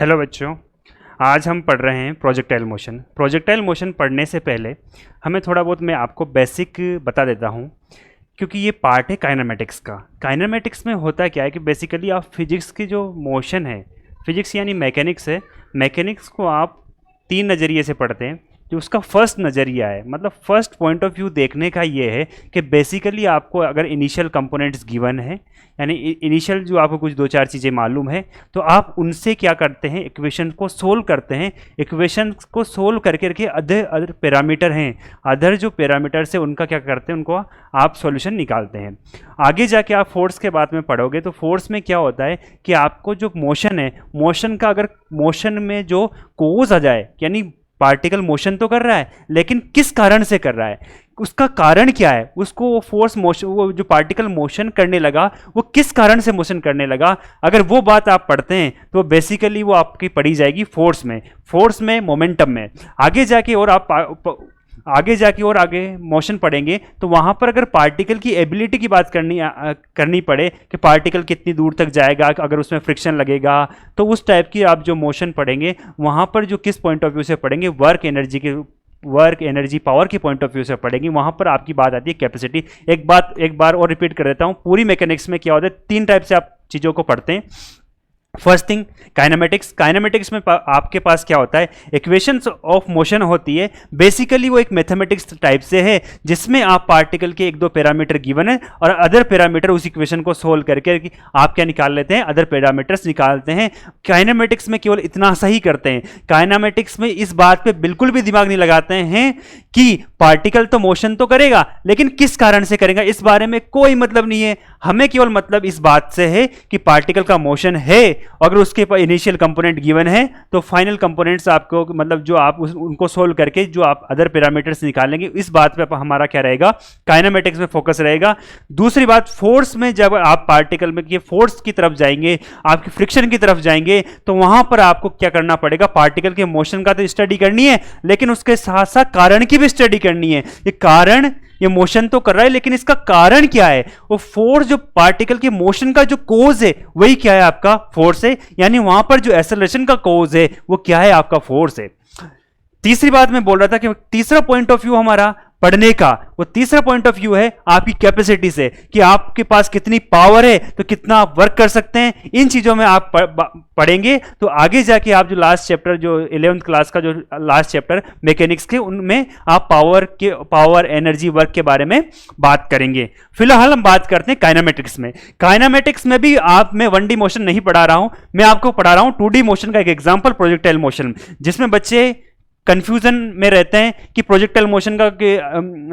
Hello बच्चों, आज हम पढ़ रहे हैं प्रोजेक्टाइल मोशन। प्रोजेक्टाइल मोशन पढ़ने से पहले हमें थोड़ा बहुत मैं आपको बेसिक बता देता हूँ, क्योंकि ये पार्ट है काइनेमेटिक्स का। काइनेमेटिक्स में होता क्या है कि बेसिकली आप फिजिक्स की जो मोशन है, फिजिक्स यानी मैकेनिक्स है, मैकेनिक्स को आप तीन नज़रिए से पढ़ते हैं। जो उसका फर्स्ट नज़रिया है, मतलब फर्स्ट पॉइंट ऑफ व्यू देखने का ये है कि बेसिकली आपको अगर इनिशियल कंपोनेंट्स गिवन है, यानी इनिशियल जो आपको कुछ दो चार चीज़ें मालूम है, तो आप उनसे क्या करते हैं, इक्वेशन को सोल्व करते हैं। इक्वेशन को सोल्व करके अदर पैरामीटर हैं, अदर जो पैरामीटर से उनका क्या करते हैं, उनको आप सॉल्यूशन निकालते हैं। आगे जाके आप फोर्स के बारे में पढ़ोगे तो फोर्स में क्या होता है कि आपको जो मोशन है, मोशन का अगर मोशन में जो कोज आ जाए, यानी पार्टिकल मोशन तो कर रहा है लेकिन किस कारण से कर रहा है, उसका कारण क्या है, उसको वो फोर्स मोशन, वो जो पार्टिकल मोशन करने लगा वो किस कारण से मोशन करने लगा, अगर वो बात आप पढ़ते हैं तो बेसिकली वो आपकी पढ़ी जाएगी फोर्स में मोमेंटम में। आगे जाके और आगे मोशन पढ़ेंगे तो वहां पर अगर पार्टिकल की एबिलिटी की बात करनी पड़े कि पार्टिकल कितनी दूर तक जाएगा, अगर उसमें फ्रिक्शन लगेगा, तो उस टाइप की आप जो मोशन पढ़ेंगे वहां पर जो किस पॉइंट ऑफ व्यू से पढ़ेंगे, वर्क एनर्जी पावर के पॉइंट ऑफ व्यू से पढ़ेंगे। वहां पर आपकी बात आती है कैपेसिटी। एक बार और रिपीट कर देता हूं, पूरी मैकेनिक्स में क्या होता है, तीन टाइप से आप चीजों को पढ़ते हैं। फर्स्ट थिंग काइनेमेटिक्स में आपके पास क्या होता है, इक्वेशंस ऑफ मोशन होती है। बेसिकली वो एक मैथमेटिक्स टाइप से है जिसमें आप पार्टिकल के एक दो पैरामीटर गिवन है और अदर पैरामीटर उस इक्वेशन को सोल्व करके आप क्या निकाल लेते हैं, अदर पैरामीटर्स निकालते हैं। काइनेमेटिक्स में केवल इतना सही करते हैं। काइनेमेटिक्स में इस बात पे बिल्कुल भी दिमाग नहीं लगाते हैं कि पार्टिकल तो मोशन तो करेगा लेकिन किस कारण से करेगा, इस बारे में कोई मतलब नहीं है। हमें केवल मतलब इस बात से है कि पार्टिकल का मोशन है, अगर उसके पास इनिशियल कंपोनेंट गिवन है तो फाइनल कंपोनेंट्स आपको, मतलब जो आप उनको सोल्व करके जो आप अदर पैरामीटर्स निकालेंगे, इस बात पे हमारा क्या रहेगा, काइनेमेटिक्स में फोकस रहेगा। दूसरी बात, फोर्स में जब आप पार्टिकल में फोर्स की तरफ जाएंगे, आपकी फ्रिक्शन की तरफ जाएंगे, तो वहां पर आपको क्या करना पड़ेगा, पार्टिकल के मोशन का तो स्टडी करनी है लेकिन उसके साथ साथ कारण की भी स्टडी करनी है। ये कारण, ये मोशन तो कर रहा है लेकिन इसका कारण क्या है, वो फोर्स, जो पार्टिकल के मोशन का जो कोज है वही क्या है, आपका फोर्स है। यानी वहां पर जो एक्सेलरेशन का कोज है वो क्या है, आपका फोर्स है। तीसरी बात मैं बोल रहा था कि तीसरा पॉइंट ऑफ व्यू हमारा पढ़ने का, वो तीसरा पॉइंट ऑफ व्यू है आपकी कैपेसिटी से, कि आपके पास कितनी पावर है, तो कितना आप वर्क कर सकते हैं। इन चीजों में आप पढ़ेंगे तो आगे जाके आप जो लास्ट चैप्टर, जो 11th क्लास का जो लास्ट चैप्टर मैकेनिक्स के, उनमें आप पावर एनर्जी वर्क के बारे में बात करेंगे। फिलहाल हम बात करते हैं काइनेमेटिक्स में। काइनेमेटिक्स में भी मैं 1D मोशन नहीं पढ़ा रहा हूं, मैं आपको पढ़ा रहा हूं 2D मोशन का एक एग्जाम्पल, प्रोजेक्टाइल मोशन, जिसमें बच्चे कंफ्यूजन में रहते हैं कि प्रोजेक्टाइल मोशन का,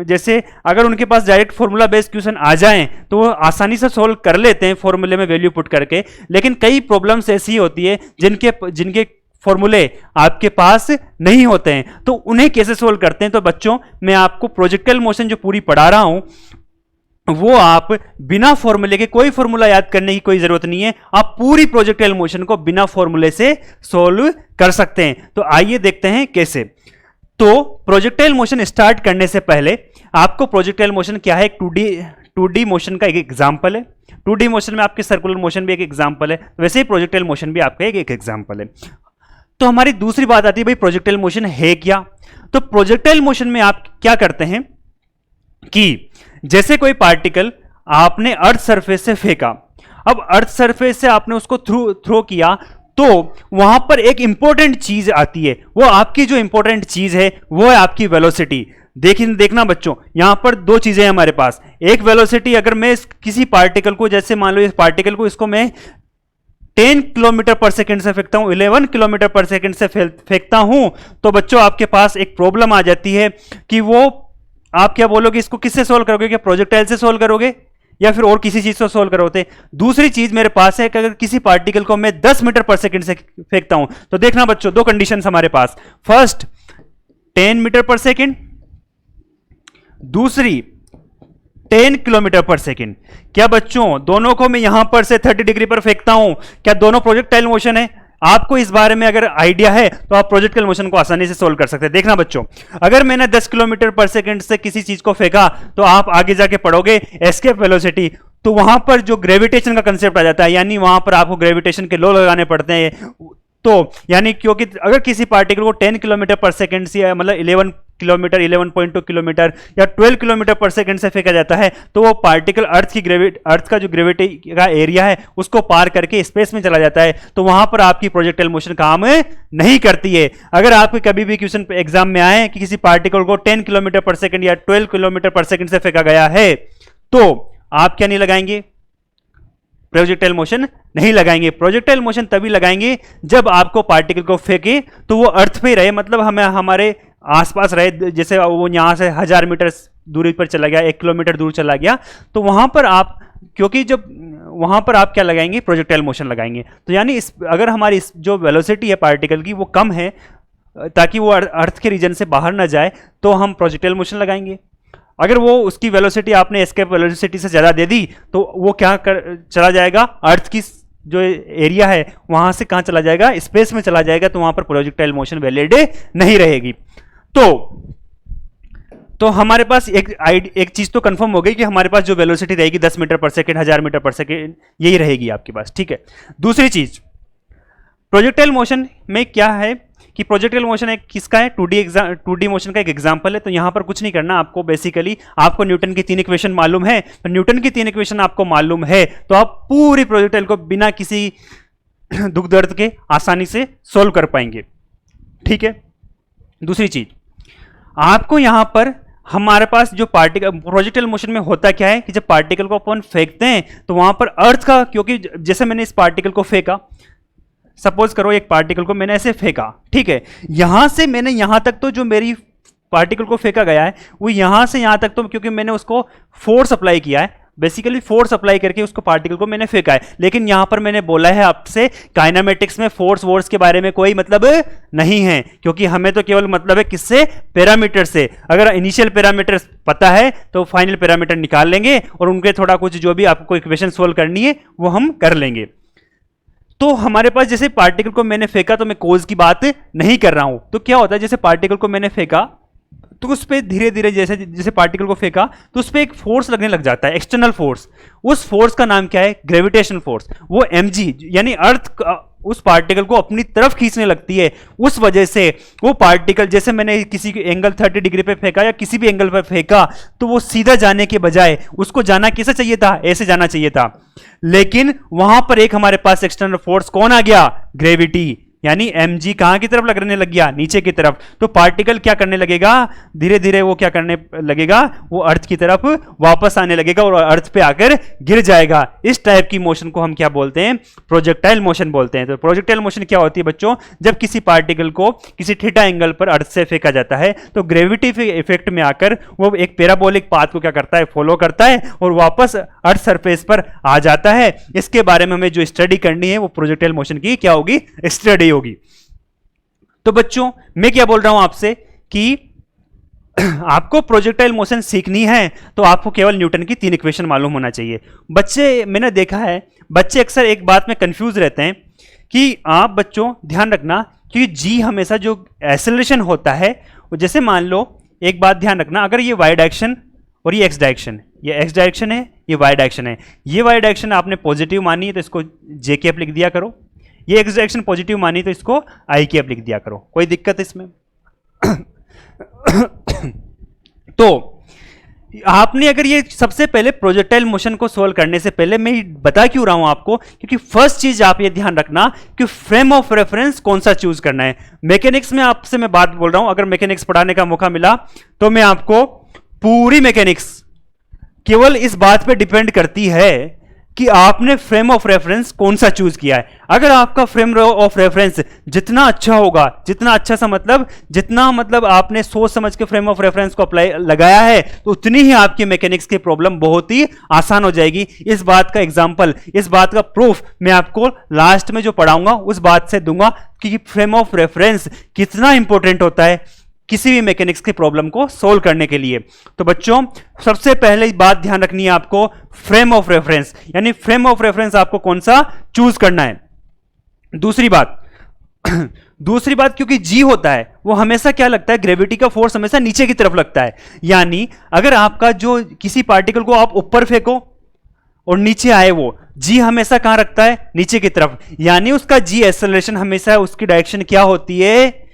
जैसे अगर उनके पास डायरेक्ट फॉर्मूला बेस्ड क्वेश्चन आ जाएं तो वो आसानी से सोल्व कर लेते हैं फॉर्मूले में वैल्यू पुट करके, लेकिन कई प्रॉब्लम्स ऐसी होती है जिनके फॉर्मूले आपके पास नहीं होते हैं, तो उन्हें कैसे सोल्व करते हैं। तो बच्चों, मैं आपको प्रोजेक्टाइल मोशन जो पूरी पढ़ा रहा हूं वो आप बिना फॉर्मूले के, कोई फॉर्मूला याद करने की कोई जरूरत नहीं है, आप पूरी प्रोजेक्टाइल मोशन को बिना फॉर्मूले से सोल्व कर सकते हैं। तो आइए देखते हैं कैसे। तो प्रोजेक्टाइल मोशन स्टार्ट करने से पहले आपको प्रोजेक्टाइल मोशन क्या है, एक 2D मोशन का एक एग्जांपल है। 2D मोशन में आपके सर्कुलर मोशन भी एक एग्जांपल है, वैसे ही प्रोजेक्टाइल मोशन भी आपका एक एग्जांपल है। तो हमारी दूसरी बात आती है, भाई प्रोजेक्टाइल मोशन है क्या। तो प्रोजेक्टाइल मोशन में आप क्या करते हैं कि जैसे कोई पार्टिकल आपने अर्थ सरफेस से फेंका, अब अर्थ सरफेस से आपने उसको थ्रो किया, तो वहां पर एक इंपॉर्टेंट चीज आती है। वो आपकी जो इंपॉर्टेंट चीज है वो है आपकी वेलोसिटी। देखना बच्चों, यहां पर दो चीजें हैं हमारे पास। एक वेलोसिटी, अगर मैं किसी पार्टिकल को, जैसे मान लो इस पार्टिकल को, इसको मैं 10 किलोमीटर पर सेकंड से फेंकता हूं, 11 किलोमीटर पर सेकंड से फेंकता हूं, तो बच्चों आपके पास एक प्रॉब्लम आ जाती है कि वो, आप क्या बोलोगे, इसको किससे सोल्व करोगे, क्या प्रोजेक्टाइल से सोल्व करोगे या फिर और किसी चीज से सोल्व करोगे। दूसरी चीज मेरे पास है कि अगर किसी पार्टिकल को मैं 10 मीटर पर सेकंड से फेंकता हूं, तो देखना बच्चों, दो कंडीशंस हमारे पास। फर्स्ट 10 मीटर पर सेकंड, दूसरी 10 किलोमीटर पर सेकंड। क्या बच्चों दोनों को मैं यहां पर से 30 डिग्री पर फेंकता हूं, क्या दोनों प्रोजेक्टाइल मोशन है? आपको इस बारे में अगर आइडिया है तो आप प्रोजेक्टाइल मोशन को आसानी से सोल्व कर सकते हैं। देखना बच्चों, अगर मैंने 10 किलोमीटर पर सेकंड से किसी चीज को फेंका तो आप आगे जाके पढ़ोगे एस्केप वेलोसिटी, तो वहां पर जो ग्रेविटेशन का कंसेप्ट आ जाता है, यानी वहां पर आपको ग्रेविटेशन के लॉ लगाने पड़ते हैं। तो यानी क्योंकि अगर किसी पार्टिकल को 10 किलोमीटर पर सेकेंड से मतलब 11 किलोमीटर 11.2 किलोमीटर या 12 किलोमीटर पर सेकेंड से फेंका जाता है तो वो पार्टिकल अर्थ का जो ग्रेविटी का एरिया है उसको पार करके स्पेस में चला जाता है, तो वहां पर आपकी प्रोजेक्टाइल मोशन काम नहीं करती है। अगर आपके कभी भी क्वेश्चन एग्जाम में आए कि किसी पार्टिकल को 10 किलोमीटर पर सेकेंड या 12 किलोमीटर पर सेकेंड से फेंका गया है तो आप क्या नहीं लगाएंगे, प्रोजेक्टाइल मोशन नहीं लगाएंगे। प्रोजेक्टाइल मोशन तभी लगाएंगे जब आपको पार्टिकल को फेंके तो वो अर्थ पे ही रहे, मतलब हमें हमारे आसपास रहे, जैसे वो यहां से 1000 मीटर दूरी पर चला गया, 1 किलोमीटर दूर चला गया, तो वहां पर आप, क्योंकि जब वहां पर आप क्या लगाएंगे, प्रोजेक्टाइल मोशन लगाएंगे। तो यानी अगर हमारी जो वेलोसिटी है पार्टिकल की वो कम है ताकि वो अर्थ के रीजन से बाहर ना जाए तो हम प्रोजेक्टाइल मोशन लगाएंगे। अगर वो उसकी वेलोसिटी आपने एस्केप वेलोसिटी से ज़्यादा दे दी तो वो क्या चला जाएगा, अर्थ की जो एरिया है वहां से कहां चला जाएगा, स्पेस में चला जाएगा, तो वहां पर प्रोजेक्टाइल मोशन वैलिड नहीं रहेगी। तो हमारे पास एक चीज तो कंफर्म हो गई कि हमारे पास जो वेलोसिटी रहेगी 10 मीटर पर सेकेंड, 1000 मीटर पर सेकेंड, यही रहेगी आपके पास, ठीक है। दूसरी चीज प्रोजेक्टाइल मोशन में क्या है कि प्रोजेक्टाइल मोशन एक किसका है, 2D मोशन का एक एग्जांपल है। तो यहां पर कुछ नहीं करना आपको, बेसिकली आपको न्यूटन की 3 इक्वेशन मालूम है, तो न्यूटन की 3 इक्वेशन आपको मालूम है तो आप पूरी प्रोजेक्टाइल को बिना किसी दुख दर्द के आसानी से सोल्व कर पाएंगे, ठीक है। दूसरी चीज आपको यहां पर हमारे पास जो पार्टिकल प्रोजेक्टाइल मोशन में होता क्या है कि जब पार्टिकल को अपन फेंकते हैं तो वहां पर अर्थ का, क्योंकि जैसे मैंने इस पार्टिकल को फेंका, सपोज करो एक पार्टिकल को मैंने ऐसे फेंका, ठीक है, यहां से मैंने यहां तक तो जो मेरी पार्टिकल को फेंका गया है वो यहां से यहां तक तो क्योंकि मैंने उसको फोर्स अप्लाई किया है, बेसिकली फोर्स अप्लाई करके उसको पार्टिकल को मैंने फेंका है। लेकिन यहां पर मैंने बोला है आपसे काइनेमेटिक्स में फोर्स वोर्स के बारे में कोई मतलब नहीं है, क्योंकि हमें तो केवल मतलब है किससे, पैरामीटर से। अगर इनिशियल पैरामीटर पता है तो फाइनल पैरामीटर निकाल लेंगे और उनके थोड़ा कुछ जो भी आपको इक्वेशन सोल्व करनी है वो हम कर लेंगे। तो हमारे पास जैसे पार्टिकल को मैंने फेंका, तो मैं कोज की बात नहीं कर रहा हूं, तो क्या होता है जैसे पार्टिकल को मैंने फेंका तो उस पर धीरे धीरे जैसे जैसे पार्टिकल को फेंका तो उस पर एक फोर्स लगने लग जाता है, एक्सटर्नल फोर्स। उस फोर्स का नाम क्या है, ग्रेविटेशन फोर्स। वो mg यानी अर्थ उस पार्टिकल को अपनी तरफ खींचने लगती है। उस वजह से वो पार्टिकल, जैसे मैंने किसी एंगल 30 डिग्री पे फेंका या किसी भी एंगल पे फेंका, तो वो सीधा जाने के बजाय उसको जाना कैसे चाहिए था, ऐसे जाना चाहिए था। लेकिन वहां पर एक हमारे पास एक्सटर्नल फोर्स कौन आ गया, ग्रेविटी, यानी mg कहां की तरफ लगने लग गया, नीचे की तरफ। तो पार्टिकल क्या करने लगेगा, धीरे धीरे वो क्या करने लगेगा, वो अर्थ की तरफ वापस आने लगेगा और अर्थ पे आकर गिर जाएगा। इस टाइप की मोशन को हम क्या बोलते हैं, प्रोजेक्टाइल मोशन बोलते हैं। तो प्रोजेक्टाइल मोशन क्या होती है बच्चों, जब किसी पार्टिकल को किसी थीटा एंगल पर अर्थ से फेंका जाता है तो ग्रेविटी इफेक्ट में आकर वो एक पैराबोलिक पाथ को क्या करता है, फॉलो करता है और वापस अर्थ सरफेस पर आ जाता है। इसके बारे में हमें जो स्टडी करनी है वो प्रोजेक्टाइल मोशन की क्या होगी, स्टडी होगी। तो बच्चों मैं क्या बोल रहा हूं आपसे कि आपको प्रोजेक्टाइल मोशन सीखनी है तो आपको केवल न्यूटन की 3 इक्वेशन मालूम होना चाहिए। बच्चे, मैंने देखा है बच्चे अक्सर एक बात में कंफ्यूज रहते हैं कि आप बच्चों ध्यान रखना कि जी हमेशा जो एक्सेलरेशन होता है, जैसे मान लो एक बात ध्यान रखना, अगर ये वाई डायरेक्शन और ये एक्स डायरेक्शन, ये एक्स डायरेक्शन है, ये वाई डायरेक्शन है, ये वाई डायरेक्शन आपने पॉजिटिव मानी है तो इसको जे कैप लिख दिया करो, ये एक्स डायरेक्शन पॉजिटिव मानी तो इसको आई कैप लिख दिया करो, कोई दिक्कत इसमें? तो आपने अगर ये सबसे पहले प्रोजेक्टाइल मोशन को सोल्व करने से पहले मैं बता क्यों रहा हूं आपको, क्योंकि फर्स्ट चीज आप ये ध्यान रखना कि फ्रेम ऑफ रेफरेंस कौन सा चूज करना है। मैकेनिक्स में आपसे मैं बात बोल रहा हूं, अगर मैकेनिक्स पढ़ाने का मौका मिला तो मैं आपको पूरी मैकेनिक्स केवल इस बात पे डिपेंड करती है कि आपने फ्रेम ऑफ रेफरेंस कौन सा चूज किया है। अगर आपका फ्रेम ऑफ रेफरेंस जितना अच्छा होगा, जितना अच्छा सा मतलब जितना मतलब आपने सोच समझ के फ्रेम ऑफ रेफरेंस को अप्लाई लगाया है, तो उतनी ही आपकी मैकेनिक्स की प्रॉब्लम बहुत ही आसान हो जाएगी। इस बात का एग्जांपल, इस बात का प्रूफ मैं आपको लास्ट में जो पढ़ाऊंगा उस बात से दूंगा कि फ्रेम ऑफ रेफरेंस कितना इंपॉर्टेंट होता है किसी भी मैकेनिक्स की प्रॉब्लम को सोल्व करने के लिए। तो बच्चों सबसे पहले बात ध्यान रखनी है आपको, फ्रेम ऑफ रेफरेंस, यानी फ्रेम ऑफ रेफरेंस आपको कौन सा चूज करना है। दूसरी बात क्योंकि जी होता है वो हमेशा क्या लगता है, ग्रेविटी का फोर्स हमेशा नीचे की तरफ लगता है। यानी अगर आपका जो किसी पार्टिकल को आप ऊपर फेंको और नीचे आए, वो जी हमेशा कहां रखता है, नीचे की तरफ, यानी उसका जी एक्सेलरेशन हमेशा उसकी डायरेक्शन क्या होती है,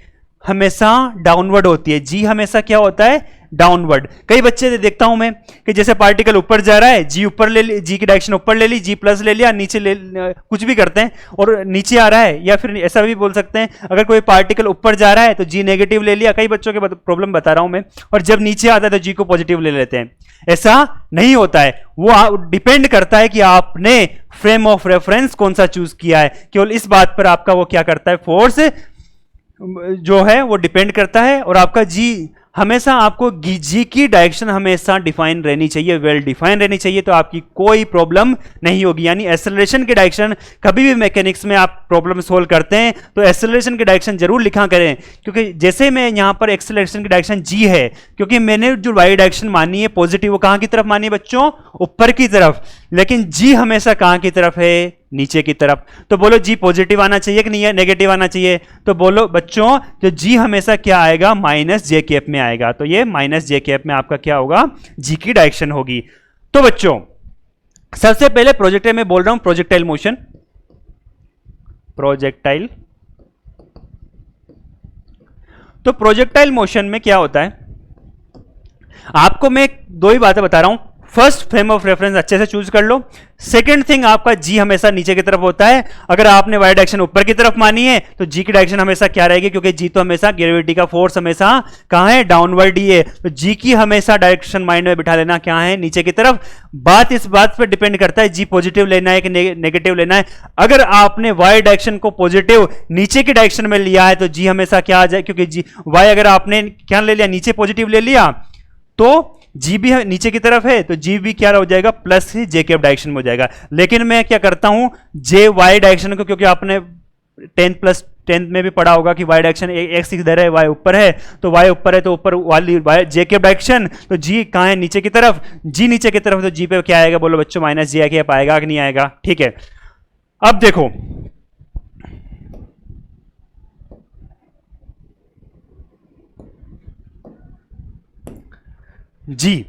हमेशा डाउनवर्ड होती है। जी हमेशा क्या होता है, डाउनवर्ड। कई बच्चे देखता हूं मैं कि जैसे पार्टिकल ऊपर जा रहा है, जी ऊपर ले ली, जी की डायरेक्शन ऊपर ले ली, जी प्लस ले लिया, नीचे ले कुछ भी करते हैं और नीचे आ रहा है, या फिर ऐसा भी बोल सकते हैं अगर कोई पार्टिकल ऊपर जा रहा है तो जी नेगेटिव ले लिया, कई बच्चों के प्रॉब्लम बता रहा हूं मैं, और जब नीचे आता है तो जी को पॉजिटिव ले लेते हैं। ऐसा नहीं होता है, वो डिपेंड करता है कि आपने फ्रेम ऑफ रेफरेंस कौन सा चूज किया है, केवल इस बात पर आपका वो क्या करता है, फोर्स जो है वो डिपेंड करता है। और आपका जी हमेशा आपको जी की डायरेक्शन हमेशा डिफाइन रहनी चाहिए, वेल डिफाइन रहनी चाहिए, तो आपकी कोई प्रॉब्लम नहीं होगी। यानी एक्सेलरेशन की डायरेक्शन, कभी भी मैकेनिक्स में आप प्रॉब्लम सोल्व करते हैं तो एक्सेलरेशन की डायरेक्शन जरूर लिखा करें, क्योंकि जैसे मैं यहां पर एक्सेलरेशन की डायरेक्शन जी है, क्योंकि मैंने जो वाई डायरेक्शन मानी है पॉजिटिव, वो कहां की तरफ मानी है बच्चों, ऊपर की तरफ, लेकिन जी हमेशा कहां की तरफ है, नीचे की तरफ। तो बोलो जी पॉजिटिव आना चाहिए कि नहीं है, नेगेटिव आना चाहिए, तो बोलो बच्चों तो जी हमेशा क्या आएगा, माइनस जे कैप में आएगा, तो ये माइनस जे कैप में आपका क्या होगा, जी की डायरेक्शन होगी। तो बच्चों सबसे पहले प्रोजेक्टाइल में बोल रहा हूं, प्रोजेक्टाइल मोशन, प्रोजेक्टाइल। तो प्रोजेक्टाइल मोशन में क्या होता है, आपको मैं दो ही बातें बता रहा हूं। फर्स्ट, फ्रेम ऑफ रेफरेंस अच्छे से चूज कर लो। सेकंड थिंग, आपका जी हमेशा नीचे की तरफ होता है। अगर आपने वाई डायरेक्शन ऊपर की तरफ मानी है तो जी की डायरेक्शन हमेशा क्या रहेगी, क्योंकि जी तो हमेशा ग्रेविटी का फोर्स हमेशा कहां है, डाउनवर्ड ही है, तो जी की हमेशा डायरेक्शन माइंड में बिठा लेना, क्या है, नीचे की तरफ। बात इस बात पर डिपेंड करता है जी पॉजिटिव लेना है कि नेगेटिव लेना है। अगर आपने वाई डायरेक्शन को पॉजिटिव नीचे की डायरेक्शन में लिया है तो जी हमेशा क्या आ जाए, क्योंकि जी वाई अगर आपने क्या ले लिया, नीचे पॉजिटिव ले लिया, तो जी भी नीचे की तरफ है तो जी भी क्या हो जाएगा, प्लस जे के डायरेक्शन में हो जाएगा। लेकिन मैं क्या करता हूं, जे वाई डायरेक्शन को, क्योंकि आपने 10 में भी पढ़ा होगा कि वाई डायरेक्शन एक्स इधर है, वाई ऊपर है, तो वाई ऊपर है तो ऊपर वाली जे के डायरेक्शन, तो जी कहां है, नीचे की तरफ, जी नीचे की तरफ, तो जी पे क्या आएगा, बोलो बच्चों माइनस जे के आएगा कि नहीं आएगा, ठीक है। अब देखो जी,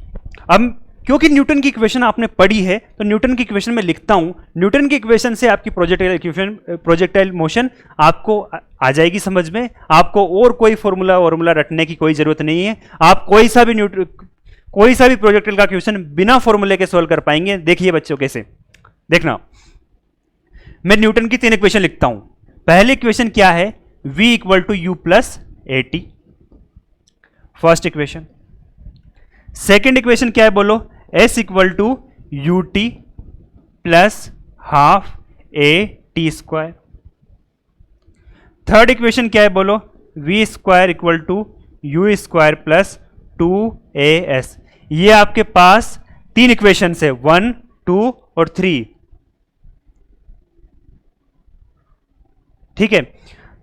अब क्योंकि न्यूटन की इक्वेशन आपने पढ़ी है तो न्यूटन की इक्वेशन में लिखता हूं, न्यूटन की इक्वेशन से आपकी प्रोजेक्टाइल मोशन आपको आ जाएगी समझ में। आपको और कोई फॉर्मूला रटने की कोई जरूरत नहीं है, आप कोई सा भी प्रोजेक्टाइल का क्वेश्चन बिना फॉर्मूले के सोल्व कर पाएंगे। देखिए बच्चों कैसे, देखना, मैं न्यूटन की 3 इक्वेशन लिखता हूं। पहली इक्वेशन क्या है, v equal to u plus a t, first equation. Second equation क्या है बोलो, s equal to u t plus half a t square. Third equation क्या है बोलो, v square equal to u square plus 2as। ये आपके पास 3 equation है, 1, 2 और 3, ठीक है।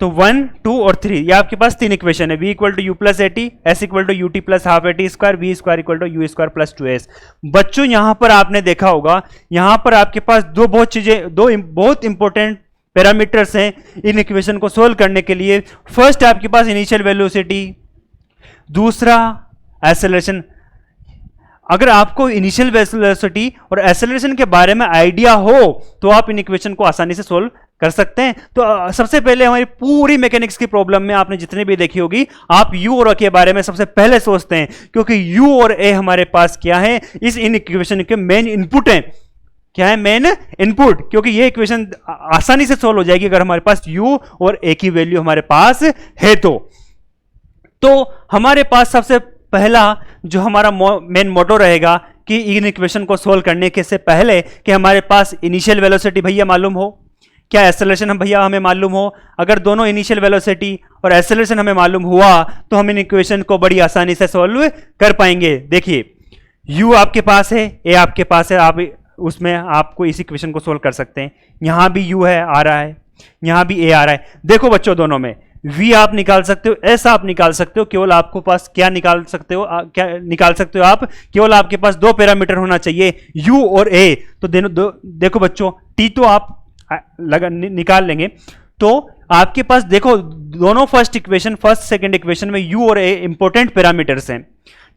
तो 1, 2 और 3 ये आपके पास 3 इक्वेशन है, v equal to u plus a t, s equal to u t plus half a t square, v square equal to u square plus 2s। बच्चों यहां पर आपने देखा होगा, यहां पर आपके पास दो बहुत इंपॉर्टेंट पैरामीटर्स हैं इन इक्वेशन को सोल्व करने के लिए। फर्स्ट आपके पास इनिशियल वेलोसिटी, दूसरा एक्सेलरेशन। अगर आपको इनिशियल वेलोसिटी और एक्सेलरेशन के बारे में आइडिया हो तो आप इन इक्वेशन को आसानी से सोल्व कर सकते हैं। तो सबसे पहले हमारी पूरी मैकेनिक्स की प्रॉब्लम में आपने जितनी भी देखी होगी, आप यू और ए के बारे में सबसे पहले सोचते हैं, क्योंकि यू और ए हमारे पास क्या है, इस इन इक्वेशन के मेन इनपुट हैं। क्या है, मेन इनपुट, क्योंकि ये इक्वेशन आसानी से सोल्व हो जाएगी अगर हमारे पास यू और ए की वैल्यू हमारे पास है तो हमारे पास सबसे पहला जो हमारा मेन मोटो रहेगा कि इन इक्वेशन को सोल्व करने के से पहले कि हमारे पास इनिशियल वेलोसिटी भैया मालूम हो, क्या एक्सेलरेशन हम भैया हमें मालूम हो। अगर दोनों इनिशियल वेलोसिटी और एक्सेलरेशन हमें मालूम हुआ तो हम इन इक्वेशन को बड़ी आसानी से सोल्व कर पाएंगे। देखिए u आपके पास है, a आपके पास है, आप उसमें आपको इस इक्वेशन को सोल्व कर सकते हैं। यहां भी u है, आ रहा है, यहां भी a आ रहा है। देखो बच्चों दोनों में v आप निकाल सकते हो, s आप निकाल सकते हो, केवल आपको पास क्या निकाल सकते हो, क्या निकाल सकते हो आप, केवल आपके पास 2 पैरामीटर होना चाहिए, u और a। तो देखो बच्चों t तो आप निकाल लेंगे, तो आपके पास देखो दोनों फर्स्ट सेकंड इक्वेशन में u और a इंपॉर्टेंट पैरामीटर्स हैं।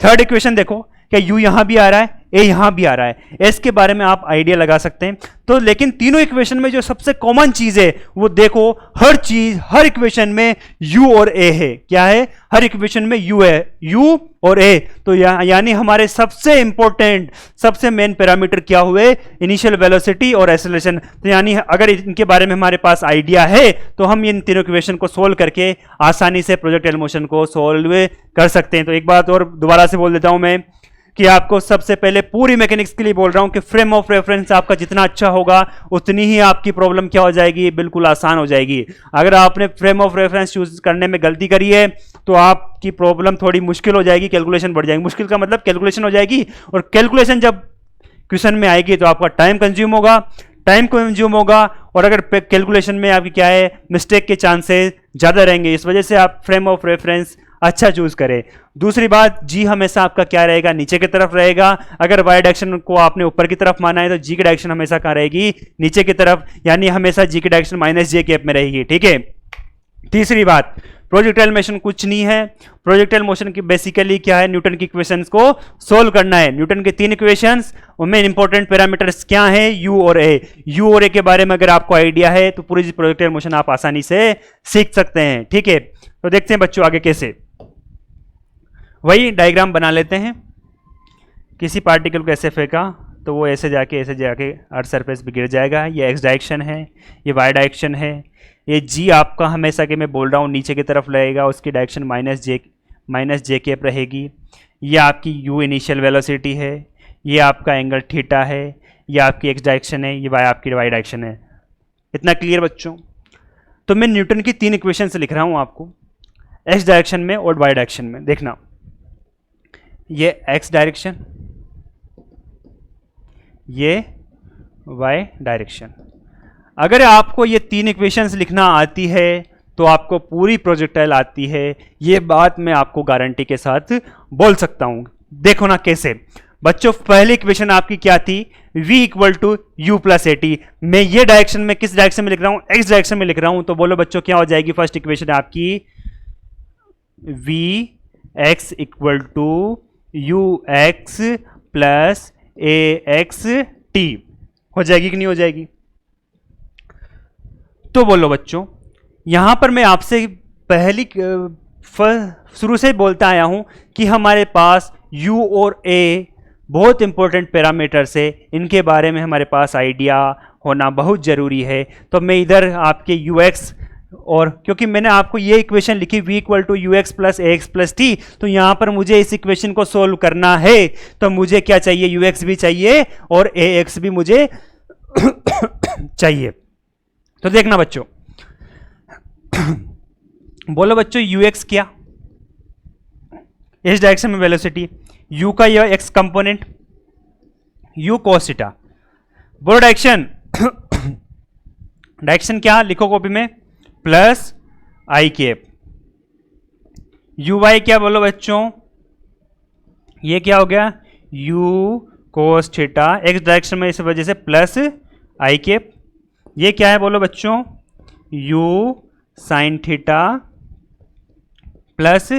थर्ड इक्वेशन देखो, क्या u यहां भी आ रहा है, a यहां भी आ रहा है, s के बारे में आप आइडिया लगा सकते हैं। तो लेकिन तीनों इक्वेशन में जो सबसे कॉमन चीज है वो देखो, हर चीज हर इक्वेशन में u और a है। क्या है, हर इक्वेशन में u है, u और a। तो यानी हमारे सबसे इंपॉर्टेंट सबसे मेन पैरामीटर क्या हुए, इनिशियल वेलोसिटी और एक्सेलरेशन। तो यानी अगर इनके बारे में हमारे पास आइडिया है तो हम इन तीनों इक्वेशन को सोल्व करके आसानी से प्रोजेक्टाइल मोशन को सोल्व कर सकते हैं। तो एक बात और दोबारा से बोल देता हूं मैं कि आपको सबसे पहले पूरी मैकेनिक्स के लिए बोल रहा हूं कि फ्रेम ऑफ रेफरेंस आपका जितना अच्छा होगा उतनी ही आपकी प्रॉब्लम क्या हो जाएगी, बिल्कुल आसान हो जाएगी। अगर आपने फ्रेम ऑफ रेफरेंस चूज करने में गलती करी है तो आपकी प्रॉब्लम थोड़ी मुश्किल हो जाएगी, कैलकुलेशन बढ़ जाएगी। मुश्किल का मतलब कैलकुलेशन हो जाएगी, और कैलकुलेशन जब क्वेश्चन में आएगी तो आपका टाइम कंज्यूम होगा, और अगर कैलकुलेशन में आपकी क्या है, मिस्टेक के चांसेस ज्यादा रहेंगे। इस वजह से आप फ्रेम ऑफ रेफरेंस अच्छा चूज करें। दूसरी बात, जी हमेशा आपका क्या रहेगा, नीचे की तरफ रहेगा। अगर वाई डायरेक्शन को आपने ऊपर की तरफ माना है तो जी की डायरेक्शन हमेशा कहां रहेगी, नीचे की तरफ, यानी हमेशा जी की डायरेक्शन माइनस जे कैप में रहेगी। ठीक है। तीसरी बात, प्रोजेक्टाइल मोशन कुछ नहीं है। प्रोजेक्टाइल मोशन की बेसिकली क्या है, न्यूटन की इक्वेशंस को सोल्व करना है। न्यूटन के 3 इक्वेशंस, उनमें इंपॉर्टेंट पैरामीटर्स क्या हैं, यू और ए। यू और ए के बारे में अगर आपको आइडिया है तो पूरी प्रोजेक्टाइल मोशन आप आसानी से सीख सकते हैं। ठीक है। तो देखते हैं बच्चों आगे कैसे। वही डायग्राम बना लेते हैं। किसी पार्टिकल को ऐसे फेंका तो वो ऐसे जाके अर्थ सरफेस पे गिर जाएगा। ये एक्स डायरेक्शन है, ये वाई डायरेक्शन है। ये जी आपका हमेशा के मैं बोल रहा हूँ नीचे की तरफ रहेगा, उसकी डायरेक्शन माइनस जे कैप रहेगी। ये आपकी यू इनिशियल वेलोसिटी है, ये आपका एंगल थीटा है, ये आपकी एक्स डायरेक्शन है, ये आपकी वाई डायरेक्शन है। इतना क्लियर बच्चों? तो मैं न्यूटन की 3 इक्वेशन से लिख रहा हूँ आपको, एक्स डायरेक्शन में और वाई डायरेक्शन में। देखना, ये एक्स डायरेक्शन, ये वाई डायरेक्शन। अगर आपको ये 3 इक्वेशंस लिखना आती है तो आपको पूरी प्रोजेक्टाइल आती है, ये बात मैं आपको गारंटी के साथ बोल सकता हूं। देखो ना कैसे बच्चों। पहली इक्वेशन आपकी क्या थी, v equal to u plus a t. मैं ये डायरेक्शन में किस डायरेक्शन में लिख रहा हूं, एक्स डायरेक्शन में लिख रहा हूं। तो बोलो बच्चों क्या हो जाएगी फर्स्ट इक्वेशन आपकी, v x equal to u x plus a x t. हो जाएगी कि नहीं हो जाएगी? तो बोलो बच्चों, यहां पर मैं आपसे पहली शुरू से बोलता आया हूं कि हमारे पास u और a बहुत इंपॉर्टेंट पैरामीटर्स है, इनके बारे में हमारे पास आइडिया होना बहुत जरूरी है। तो मैं इधर आपके ux, और क्योंकि मैंने आपको ये इक्वेशन लिखी v equal to u x plus a x plus t, तो यहां पर मुझे इस इक्वेशन को सोल्व करना है तो मुझे क्या चाहिए, यू एक्स भी चाहिए और ए एक्स भी मुझे चाहिए। तो देखना बच्चों, बोलो बच्चों यू एक्स क्या, इस डायरेक्शन में वेलोसिटी, यू का यह x component u cos theta. बोलो डायरेक्शन, डायरेक्शन क्या लिखो कॉपी में, plus i cap. U y क्या बोलो बच्चों, ये क्या हो गया, u cos theta, x direction में इस वजह से प्लस आई कैप। ये क्या है बोलो बच्चों, you sine theta plus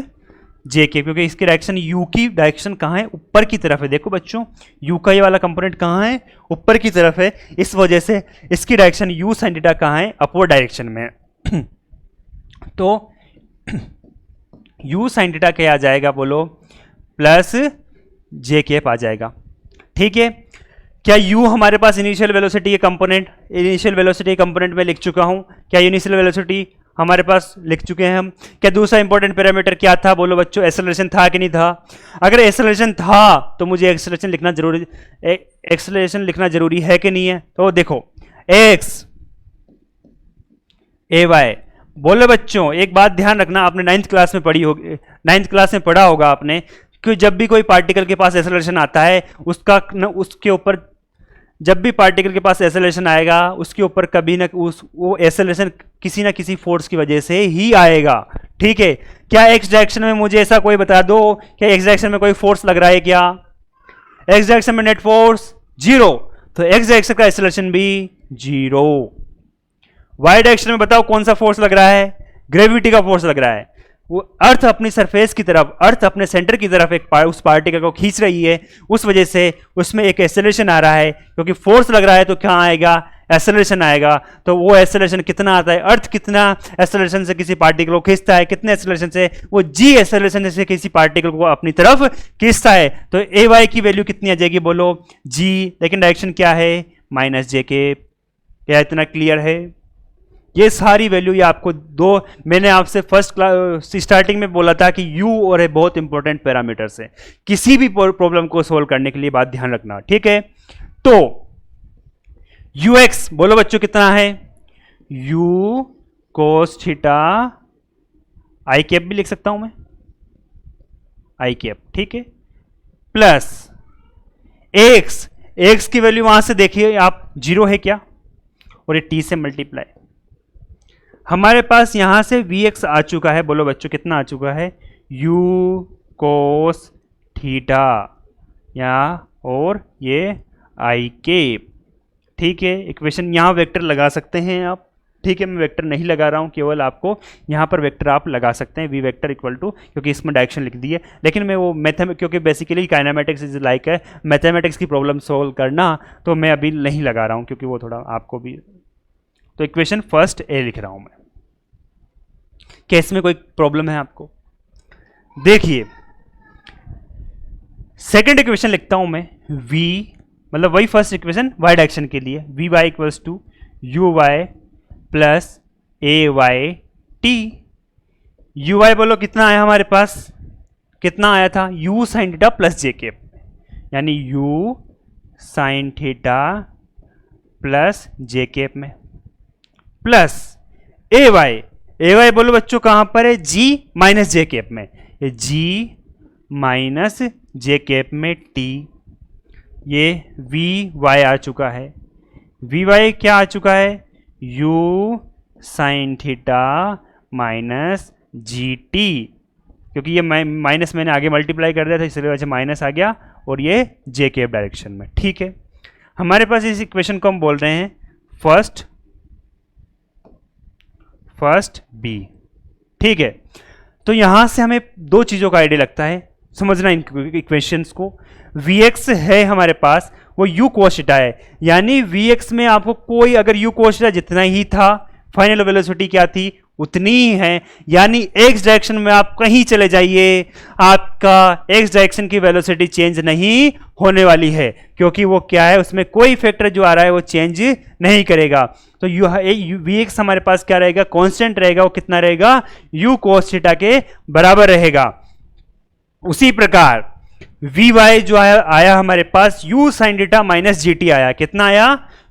j के, क्योंकि इसकी डायरेक्शन यू की डायरेक्शन कहाँ है, ऊपर की तरफ है। देखो बच्चों, यू का ये वाला कंपोनेंट कहाँ है, ऊपर की तरफ है, इस वजह से इसकी डायरेक्शन यू साइन थीटा कहाँ है, अपवर्ड डायरेक्शन में। तो यू साइन थीटा क्या आ जाएगा बोलो, प्लस जे कैप आ जाएगा। ठीक है। क्या u हमारे पास इनिशियल वेलोसिटी के कंपोनेंट, इनिशियल वेलोसिटी कंपोनेंट में लिख चुका हूं, क्या इनिशियल वेलोसिटी हमारे पास लिख चुके हैं हम। क्या दूसरा इंपॉर्टेंट पैरामीटर क्या था बोलो बच्चों, एक्सेलरेशन था कि नहीं था? अगर एक्सेलरेशन था तो मुझे एक्सेलरेशन लिखना जरूरी है कि नहीं है? तो देखो x ए वाई। बोलो बच्चों एक बात ध्यान रखना, आपने 9th क्लास में पढ़ी होगी, 9th क्लास में पढ़ा होगा आपने कि जब भी कोई पार्टिकल के पास एक्सेलरेशन आता है उसके ऊपर, जब भी पार्टिकल के पास एक्सेलरेशन आएगा उसके ऊपर कभी ना वो एक्सेलरेशन किसी ना किसी फोर्स की वजह से ही आएगा। ठीक है। क्या एक्स डायरेक्शन में मुझे ऐसा कोई बता दो, क्या एक्स डायरेक्शन में कोई फोर्स लग रहा है क्या? एक्स डायरेक्शन में नेट फोर्स 0, तो एक्स डायरेक्शन का एक्सेलरेशन भी 0। वाई डायरेक्शन में बताओ कौन सा फोर्स लग रहा है, ग्रेविटी का फोर्स लग रहा है। वो अर्थ अपनी सरफेस की तरफ, अर्थ अपने सेंटर की तरफ उस पार्टिकल को खींच रही है, उस वजह से उसमें एक एक्सेलरेशन आ रहा है, क्योंकि फोर्स लग रहा है तो क्या आएगा, एक्सेलरेशन आएगा। तो वो एक्सेलरेशन कितना आता है, अर्थ कितना एक्सेलरेशन से किसी पार्टिकल को खींचता है, कितने एक्सेलरेशन से, वो जी एक्सेलरेशन से किसी पार्टिकल को अपनी तरफ खींचता है। तो ए वाई की वैल्यू कितनी आ जाएगी बोलो, जी, लेकिन डायरेक्शन क्या है, माइनस जे के। क्या इतना क्लियर है? ये सारी वैल्यू, ये आपको दो, मैंने आपसे फर्स्ट क्लास स्टार्टिंग में बोला था कि यू और ए बहुत इंपॉर्टेंट पैरामीटर्स है किसी भी प्रॉब्लम को सोल्व करने के लिए, बात ध्यान रखना, ठीक है। तो ux बोलो बच्चों कितना है, u कोस थीटा, आई कैप भी लिख सकता हूं मैं, आई कैप, ठीक है, प्लस x की वैल्यू वहां से देखिए आप, 0 है क्या, और ये t से मल्टीप्लाई, हमारे पास यहां से vx आ चुका है, बोलो बच्चों कितना आ चुका है, u कोस थीटा, या और ये आई कैप, ठीक है। इक्वेशन यहां वेक्टर लगा सकते हैं आप, ठीक है, मैं वेक्टर नहीं लगा रहा हूं, केवल आपको यहां पर वेक्टर आप लगा सकते हैं, वी वेक्टर इक्वल टू, क्योंकि इसमें डायरेक्शन लिख दी है, लेकिन मैं वो क्योंकि बेसिकली काइनेमेटिक्स इज लाइक है मैथमेटिक्स की प्रॉब्लम सोल्व करना, तो मैं अभी नहीं लगा रहा हूं क्योंकि वो थोड़ा आपको भी। तो इक्वेशन फर्स्ट ए लिख रहा हूं मैं, क्या इसमें कोई प्रॉब्लम है आपको? देखिए सेकेंड इक्वेशन लिखता हूं मैं, v मतलब वही फर्स्ट इक्वेशन y डायरेक्शन के लिए, v y equals to u y plus a y t. U y बोलो कितना आया हमारे पास, कितना आया था, u sine theta plus j cap, यानी u sine theta plus j cap में, प्लस ए वाई बोलो बच्चों कहां पर है, g माइनस जे कैप में, ये g माइनस जे कैप में t, ये वी वाई आ चुका है, वी वाई क्या आ चुका है, u sine theta minus g T, क्योंकि ये माइनस मैंने आगे मल्टीप्लाई कर दिया था इसलिए वजह माइनस आ गया, और ये जे कैप डायरेक्शन में, ठीक है। हमारे पास इस इक्वेशन को हम बोल रहे हैं फर्स्ट बी, ठीक है। तो यहां से हमें दो चीजों का आइडिया लगता है, समझना इन इक्वेशंस को। Vx है हमारे पास, वो u cos थीटा है, यानी Vx में आपको कोई अगर u cos थीटा जितना ही था, फाइनल वेलोसिटी क्या थी उतनी ही है, यानी x डायरेक्शन में आप कहीं चले जाइए, आपका x डायरेक्शन की वेलोसिटी चेंज नहीं होने वाली है, क्योंकि वो क्या है, उसमें कोई फैक्टर जो आ रहा है वो चेंज नहीं करेगा। तो Vx हमारे पास क्या रहेगा, कांस्टेंट रहेगा, वो कितना रहेगा, u cos थीटा के बराबर रहेगा। उसी प्रकार वी वाई जो आया हमारे पास u sine theta minus g T आया, कितना आया,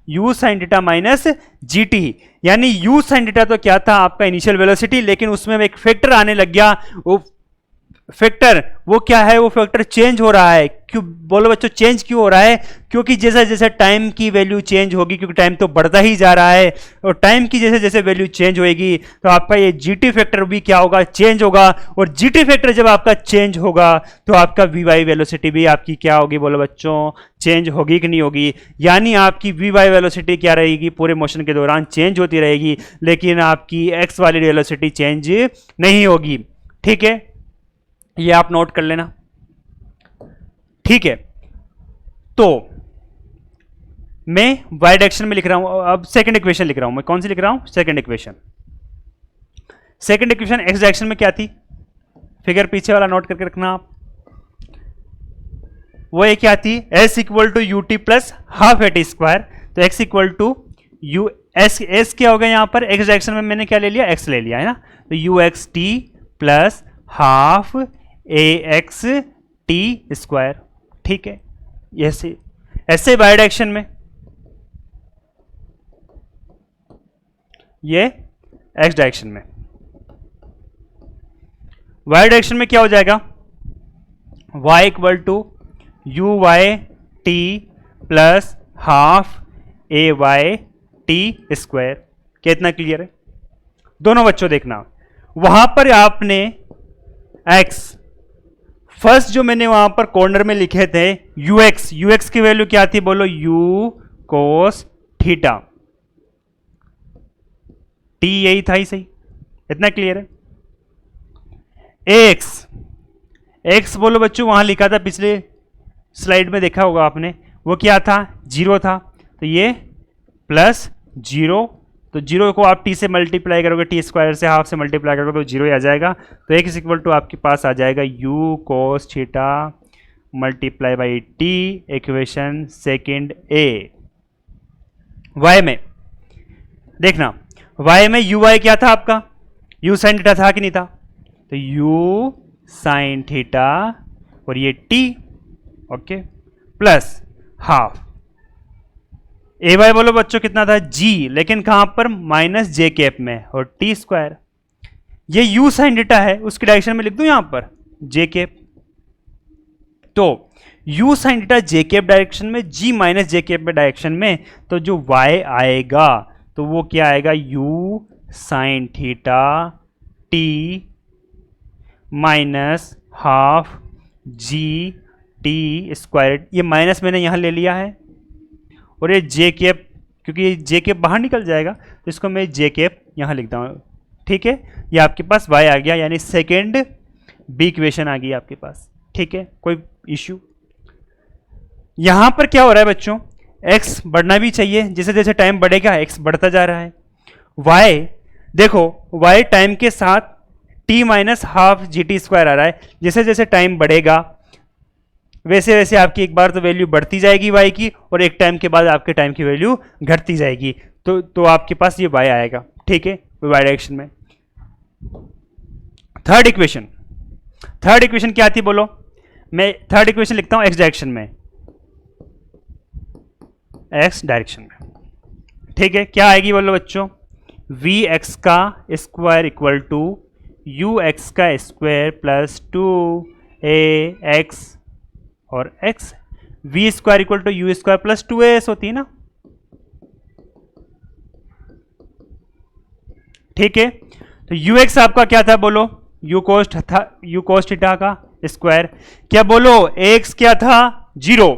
u sine theta minus g T, यानी u साइन थीटा तो क्या था आपका इनिशियल वेलोसिटी, लेकिन उसमें एक फैक्टर आने लग गया, वो फैक्टर वो क्या है, वो फैक्टर चेंज हो रहा है। क्यों बोलो बच्चों चेंज क्यों हो रहा है, क्योंकि जैसे जैसे टाइम की वैल्यू चेंज होगी, क्योंकि टाइम तो बढ़ता ही जा रहा है, और टाइम की जैसे जैसे वैल्यू चेंज होगी तो आपका ये जीटी फैक्टर भी क्या होगा, चेंज होगा, और जीटी फैक्टर जब आपका चेंज होगा तो आपका वी वाई वेलोसिटी भी आपकी क्या होगी बोलो बच्चों, चेंज होगी कि नहीं होगी, यानी आपकी वी वाई वेलोसिटी क्या रहेगी, पूरे मोशन के दौरान चेंज होती रहेगी, लेकिन आपकी एक्स वाली वेलोसिटी चेंज नहीं होगी, ठीक है। ये आप नोट कर लेना, ठीक है। तो मैं y डायरेक्शन में लिख रहा हूं, अब सेकंड इक्वेशन लिख रहा हूं मैं, कौन सी लिख रहा हूं, सेकंड इक्वेशन x डायरेक्शन में क्या थी, फिगर पीछे वाला नोट करके रखना आप, वो ये क्या थी, s equal to u t plus half a t square, तो x equal to u s क्या हो गया यहां पर, x डायरेक्शन में मैंने क्या ले लिया, x ले लिया है ना, तो u x t plus half a x t square, ठीक है। ऐसे ऐसे वाई डायरेक्शन में ये एक्स डायरेक्शन में, वाई डायरेक्शन में क्या हो जाएगा, y equal to u y t plus half a y t square, कितना क्लियर है दोनों बच्चों, देखना वहां पर आपने x फर्स्ट जो मैंने वहां पर कॉर्नर में लिखे थे ux की वैल्यू क्या थी बोलो, u cos थीटा, t यही था ही सही, इतना क्लियर है। एक्स, एक्स बोलो बच्चों, वहां लिखा था पिछले स्लाइड में, देखा होगा आपने, वो क्या था, 0 था, तो ये प्लस 0, तो 0 को आप t से मल्टीप्लाई करोगे, t स्क्वायर से हाफ से मल्टीप्लाई करोगे तो 0 ही आ जाएगा। तो x इक्वल टू आपके पास आ जाएगा u cos theta multiply by t, equation second A. y में देखना, y में uy क्या था आपका, u साइन थीटा था कि नहीं था, तो u साइन थीटा और ये t, okay, plus half a y बोलो बच्चों कितना था, g, लेकिन कहां पर, माइनस जे कैप में, और टी स्क्वायर, ये u साइन थीटा है, उसकी डायरेक्शन में लिख दूं यहां पर जे कैप, तो u साइन थीटा जे कैप डायरेक्शन में, g minus j cap direction में, तो जो y आएगा तो वो क्या आएगा, u sine theta t minus half g t square, ये माइनस मैंने यहां ले लिया है, और ये जे कैप, क्योंकि ये जे कैप बाहर निकल जाएगा तो इसको मैं जे कैप यहां लिखता हूं, ठीक है। ये आपके पास y आ गया, यानी सेकेंड बी इक्वेशन आ गई आपके पास, ठीक है, कोई इश्यू। यहां पर क्या हो रहा है बच्चों, x बढ़ना भी चाहिए, जैसे जैसे टाइम बढ़ेगा x बढ़ता जा रहा है, y देखो y टाइम के साथ t minus half g t square आ रहा है, जैसे जैसे टाइम बढ़ेगा वैसे वैसे आपकी एक बार तो वैल्यू बढ़ती जाएगी y की, और एक टाइम के बाद आपके टाइम की वैल्यू घटती जाएगी, तो आपके पास ये y आएगा, ठीक है, y डायरेक्शन में। थर्ड इक्वेशन क्या थी बोलो, मैं थर्ड इक्वेशन लिखता हूं x डायरेक्शन में, x डायरेक्शन में, ठीक है, क्या आएगी बोलो बच्चों, वी एक्स का square equal to u x का स्क्वायर प्लस 2ax और x, v square equal to u square plus 2as होती है ना, ठीक है। तो यू एक्स आपका क्या था बोलो, यू कोस्ट थीटा का स्क्वायर, क्या बोलो x क्या था 0,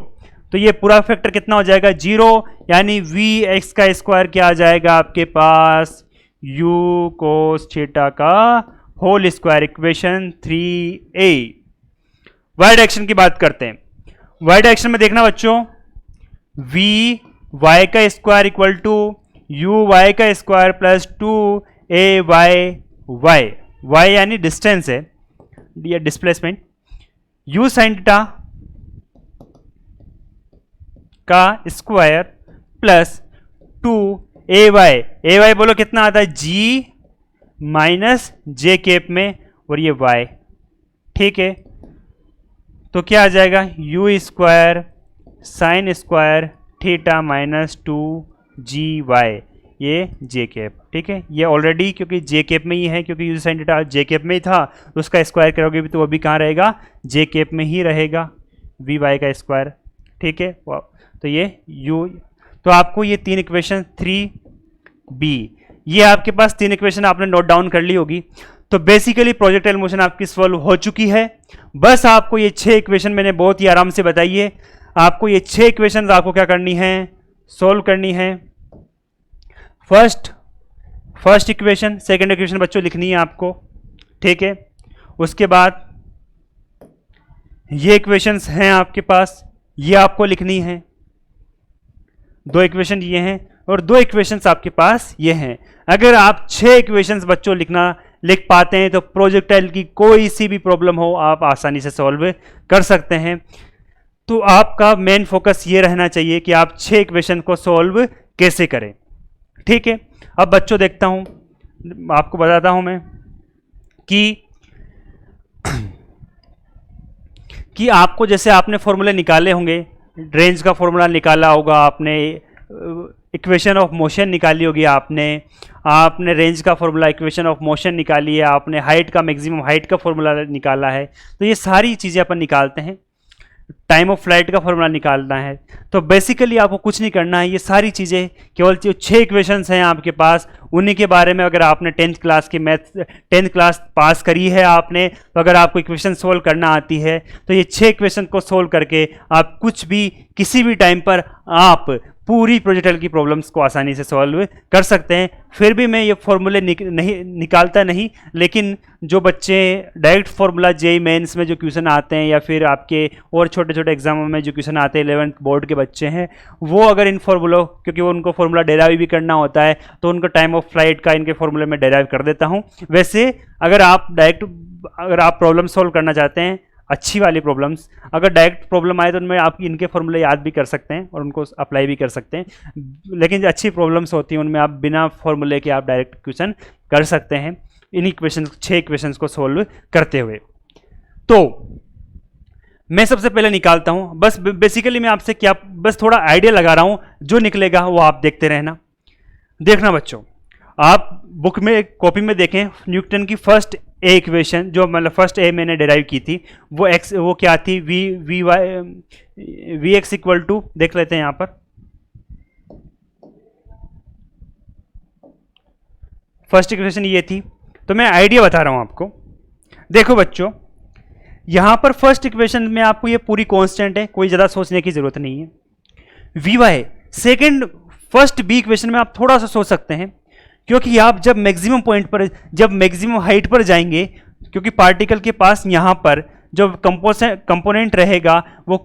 तो ये पूरा फैक्टर कितना हो जाएगा 0, यानी वी एक्स का स्क्वायर क्या आ जाएगा आपके पास, यू कोस थीटा का whole square, equation 3a। Y direction की बात करते हैं, वाई डायरेक्शन में देखना बच्चों, वी वाई का square equal to u y का स्क्वायर प्लस 2ay वाई यानी डिस्टेंस है या डिस्प्लेसमेंट, यू साइन थीटा का स्क्वायर प्लस 2ay बोलो कितना आता है, g माइनस जे कैप में, और ये y, ठीक है, तो क्या आ जाएगा, u square sine square theta minus 2gy, ये जे कैप, ठीक है, ये ऑलरेडी क्योंकि जे कैप में ही है, क्योंकि you sine theta J cap में ही था, तो उसका स्क्वायर करोगे भी तो वो भी कहाँ रहेगा, जे कैप में ही रहेगा, वी वाई का स्क्वायर, ठीक है, तो ये u, तो आपको ये तीन इक्वेशन 3b, ये आपके पास तीन इक्वेशन आपने नोट डाउन कर ली होगी। तो बेसिकली प्रोजेक्टाइल मोशन आपकी सॉल्व हो चुकी है, बस आपको ये 6 इक्वेशन मैंने बहुत ही आराम से बताई है, आपको ये 6 इक्वेशन आपको क्या करनी है, सॉल्व करनी है। फर्स्ट इक्वेशन, सेकंड इक्वेशन बच्चों लिखनी है आपको, ठीक है, उसके बाद ये इक्वेशंस हैं आपके पास, ये आपको लिखनी है, 2 इक्वेशन ये हैं और 2 इक्वेशंस आपके पास ये हैं। अगर आप 6 इक्वेशंस बच्चों लिख पाते हैं तो प्रोजेक्टाइल की कोई सी भी प्रॉब्लम हो आप आसानी से सॉल्व कर सकते हैं। तो आपका मेन फोकस ये रहना चाहिए कि आप 6 इक्वेशन को सॉल्व कैसे करें, ठीक है। अब बच्चों देखता हूं, आपको बताता हूं मैं कि आपको जैसे आपने फॉर्मूले निकाले होंगे, रेंज का फॉर्मूला निकाला होगा आपने, इक्वेशन ऑफ मोशन निकाली होगी आपने रेंज का फॉर्मूला, इक्वेशन ऑफ मोशन निकाली है आपने, हाइट का मैक्सिमम हाइट का फॉर्मूला निकाला है, तो ये सारी चीज़ें अपन निकालते हैं, टाइम ऑफ फ्लाइट का फॉर्मूला निकालना है। तो बेसिकली आपको कुछ नहीं करना है, ये सारी चीज़ें केवल जो 6 इक्वेशंस हैं आपके पास, उन्हीं के बारे में अगर आपने 10th क्लास की मैथ 10th क्लास पास करी है आपने, तो अगर आपको इक्वेशन सोल्व करना आती है तो ये 6 इक्वेशन को सोल्व करके आप कुछ भी किसी भी टाइम पर आप पूरी प्रोजेक्टाइल की प्रॉब्लम्स को आसानी से सॉल्व कर सकते हैं। फिर भी मैं ये फॉर्मूले निकालता नहीं, लेकिन जो बच्चे डायरेक्ट फार्मूला जेईई मेंस में जो क्वेश्चन आते हैं या फिर आपके और छोटे छोटे एग्जामों में जो क्वेश्चन आते हैं 11th बोर्ड के बच्चे हैं, वो अगर इन फॉर्मूलों, क्योंकि वो उनको फॉर्मूला डेराइव भी करना होता है, तो उनको टाइम ऑफ फ्लाइट का इनके फॉर्मूले में डेराइव कर देता हूँ। वैसे अगर आप प्रॉब्लम सॉल्व करना चाहते हैं, अच्छी वाली प्रॉब्लम्स, अगर डायरेक्ट प्रॉब्लम आए तो उनमें आप इनके फॉर्मूले याद भी कर सकते हैं और उनको अप्लाई भी कर सकते हैं। लेकिन जो अच्छी प्रॉब्लम्स होती हैं उनमें आप बिना फॉर्मूले के आप डायरेक्ट क्वेश्चन कर सकते हैं इन इक्वेशन 6 इक्वेशंस को सॉल्व करते हुए। तो मैं सबसे पहले निकालता हूं, बस बेसिकली मैं आपसे क्या बस थोड़ा आइडिया लगा रहा हूं, जो निकलेगा वो आप देखते रहना। देखना बच्चों, आप बुक में कॉपी में देखें, न्यूटन की फर्स्ट ए इक्वेशन, जो मतलब फर्स्ट ए मैंने डिराइव की थी, वो क्या थी, वी एक्स इक्वल टू, देख लेते हैं यहां पर। फर्स्ट इक्वेशन ये थी, तो मैं आइडिया बता रहा हूं आपको। देखो बच्चों, यहां पर फर्स्ट इक्वेशन में आपको ये पूरी कांस्टेंट है, कोई ज्यादा सोचने की जरूरत नहीं है। V y second first b equation में आप थोड़ा सा सोच सकते हैं, क्योंकि आप जब मैक्सिमम पॉइंट पर, जब मैक्सिमम हाइट पर जाएंगे, क्योंकि पार्टिकल के पास यहां पर जो कंपोनेंट रहेगा वो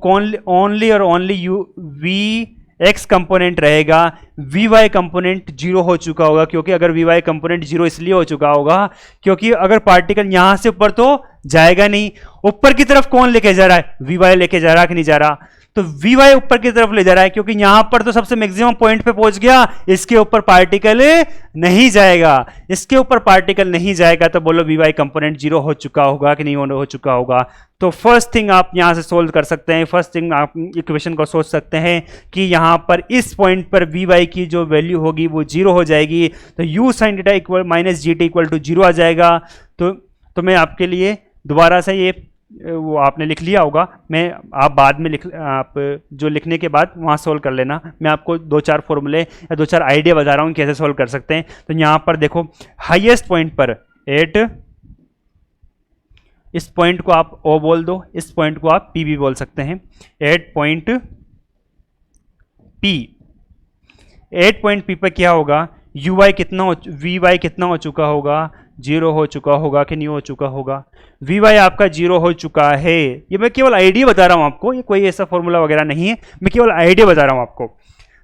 ओनली और ओनली वी एक्स कंपोनेंट रहेगा। वी वाई कंपोनेंट जीरो हो चुका होगा, क्योंकि अगर वी वाई कंपोनेंट जीरो इसलिए हो चुका होगा क्योंकि अगर पार्टिकल यहां से ऊपर तो जाएगा नहीं, ऊपर की तरफ कौन लेके जा रहा है, वी वाई लेके जा रहा है कि नहीं जा रहा, तो वी वाई ऊपर की तरफ ले जा रहा है, क्योंकि यहां पर तो सबसे मैक्सिमम पॉइंट पे पहुंच गया, इसके ऊपर पार्टिकल नहीं जाएगा, इसके ऊपर पार्टिकल नहीं जाएगा, तो बोलो वी वाई कंपोनेंट जीरो हो चुका होगा कि नहीं हो चुका होगा। तो फर्स्ट थिंग आप यहां से सोल्व कर सकते हैं, फर्स्ट थिंग आप इक्वेशन को सोच सकते हैं कि यहां पर इस पॉइंट पर वी वाई की जो वैल्यू होगी वो जीरो हो जाएगी, तो u sine theta equal minus g t equal to zero आ जाएगा। तो मैं आपके लिए दोबारा से ये, वो आपने लिख लिया होगा, आप बाद में आप जो लिखने के बाद वहाँ सोल्व कर लेना। मैं आपको 2-4 फॉर्मूले या 2-4 आइडिया बता रहा हूँ कैसे सोल्व कर सकते हैं। तो यहाँ पर देखो, हाईएस्ट पॉइंट पर 8, इस पॉइंट को आप ओ बोल दो, इस पॉइंट को आप पी भी बोल सकते हैं, 8 पॉइंट पी। 8 पॉइंट पी पर क्या होगा, यू वाई कितना वी वाई कितना हो चुका होगा, जीरो हो चुका होगा कि नहीं हो चुका होगा। वी वाई आपका जीरो हो चुका है, ये मैं केवल आइडिया बता रहा हूं आपको, ये कोई ऐसा फॉर्मूला वगैरह नहीं है, मैं केवल आइडिया बता रहा हूं आपको।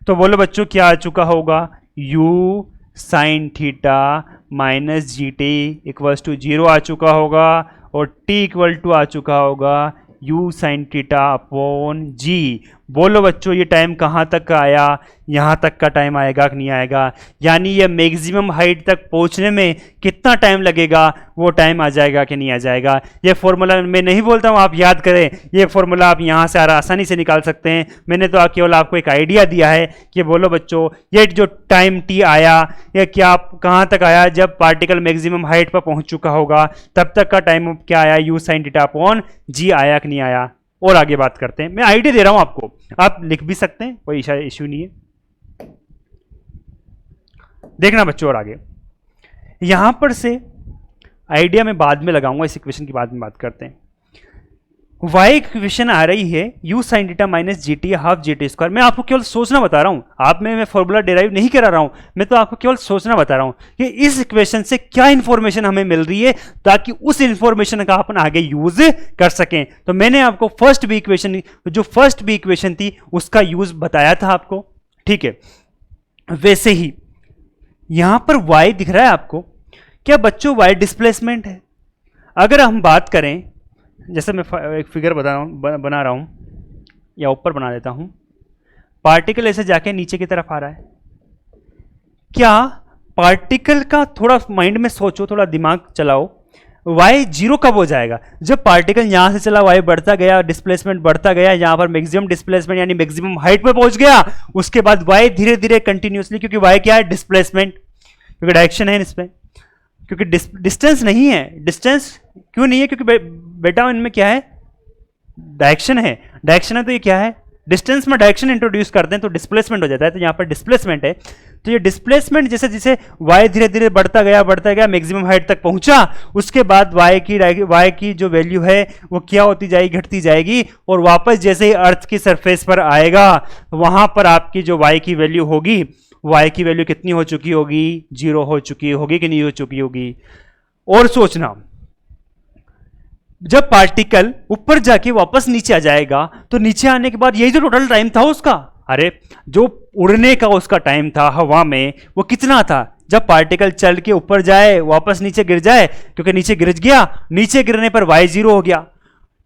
तो बोलो बच्चों क्या आ चुका होगा, u sine theta minus g t equals to zero आ चुका होगा, और t इक्वल टू आ चुका होगा u साइन थीटा अपॉन जी। बोलो बच्चों ये टाइम कहाँ तक का आया, यहाँ तक का टाइम आएगा कि नहीं आएगा, यानी ये मैक्सिमम हाइट तक पहुँचने में कितना टाइम लगेगा, वो टाइम आ जाएगा कि नहीं आ जाएगा। ये फॉर्मूला मैं नहीं बोलता हूँ आप याद करें, ये फॉर्मूला आप यहाँ से आसानी से निकाल सकते हैं। मैंने तो केवल आपको एक आइडिया दिया है कि बोलो बच्चों ये जो टाइम टी आया, ये क्या कहाँ तक आया, जब पार्टिकल मैक्सिमम हाइट पर पहुँच चुका होगा तब तक का टाइम क्या आया, यू साइन थीटा अपॉन जी आया कि नहीं आया। और आगे बात करते हैं, मैं आइडिया दे रहा हूं आपको, आप लिख भी सकते हैं, कोई इश्यू नहीं है। देखना बच्चों, और आगे यहां पर से आइडिया मैं बाद में लगाऊंगा, इस इक्वेशन की बाद में बात करते हैं। वाई इक्वेशन आ रही है u sine theta minus g T half g t square. मैं आपको केवल सोचना बता रहा हूं, आप में मैं फॉर्मूला डिराइव नहीं करा रहा हूं, मैं तो आपको केवल सोचना बता रहा हूं कि इस इक्वेशन से क्या इंफॉर्मेशन हमें मिल रही है, ताकि उस इंफॉर्मेशन का अपन आगे यूज कर सकें। तो मैंने आपको फर्स्ट बी इक्वेशन थी उसका यूज बताया था आपको, ठीक है। वैसे ही यहां पर y दिख रहा है आपको, क्या बच्चों y डिस्प्लेसमेंट है। अगर हम बात करें, जैसे मैं एक फिगर बना रहा हूं या ऊपर बना देता हूं, पार्टिकल ऐसे जाके नीचे की तरफ आ रहा है, क्या पार्टिकल का थोड़ा माइंड में सोचो, थोड़ा दिमाग चलाओ, y जीरो कब हो जाएगा, जब पार्टिकल यहां से चला, y बढ़ता गया, डिस्प्लेसमेंट बढ़ता गया, यहां पर मैक्सिमम डिस्प्लेसमेंट यानी मैक्सिमम हाइट पे पहुंच गया, उसके बाद y धीरे धीरे कंटिन्यूसली, क्योंकि y क्या है, डिस्प्लेसमेंट, क्योंकि डायरेक्शन है इसमें, क्योंकि डिस्टेंस नहीं है। डिस्टेंस क्यों नहीं है, क्योंकि बेटा इनमें क्या है, डायरेक्शन है। डायरेक्शन है तो ये क्या है, डिस्टेंस में डायरेक्शन इंट्रोड्यूस करते हैं तो डिस्प्लेसमेंट हो जाता है, तो यहाँ पर डिस्प्लेसमेंट है। तो ये डिस्प्लेसमेंट जैसे जैसे y धीरे धीरे बढ़ता गया मैक्सिमम हाइट तक पहुंचा, उसके बाद y की जो वैल्यू है वो क्या होती जाएगी, घटती जाएगी, और वापस जैसे ही अर्थ की सरफेस पर आएगा वहां पर आपकी जो y की वैल्यू होगी, y की वैल्यू कितनी हो चुकी होगी, 0 हो चुकी होगी कि नहीं हो चुकी होगी। और सोचना, जब पार्टिकल ऊपर जाके वापस नीचे आ जाएगा तो नीचे आने के बाद यही जो टोटल टाइम था उसका, अरे जो उड़ने का उसका टाइम था हवा में वो कितना था, जब पार्टिकल चल के ऊपर जाए वापस नीचे गिर जाए, क्योंकि नीचे गिर गया, नीचे गिरने पर y0 हो गया,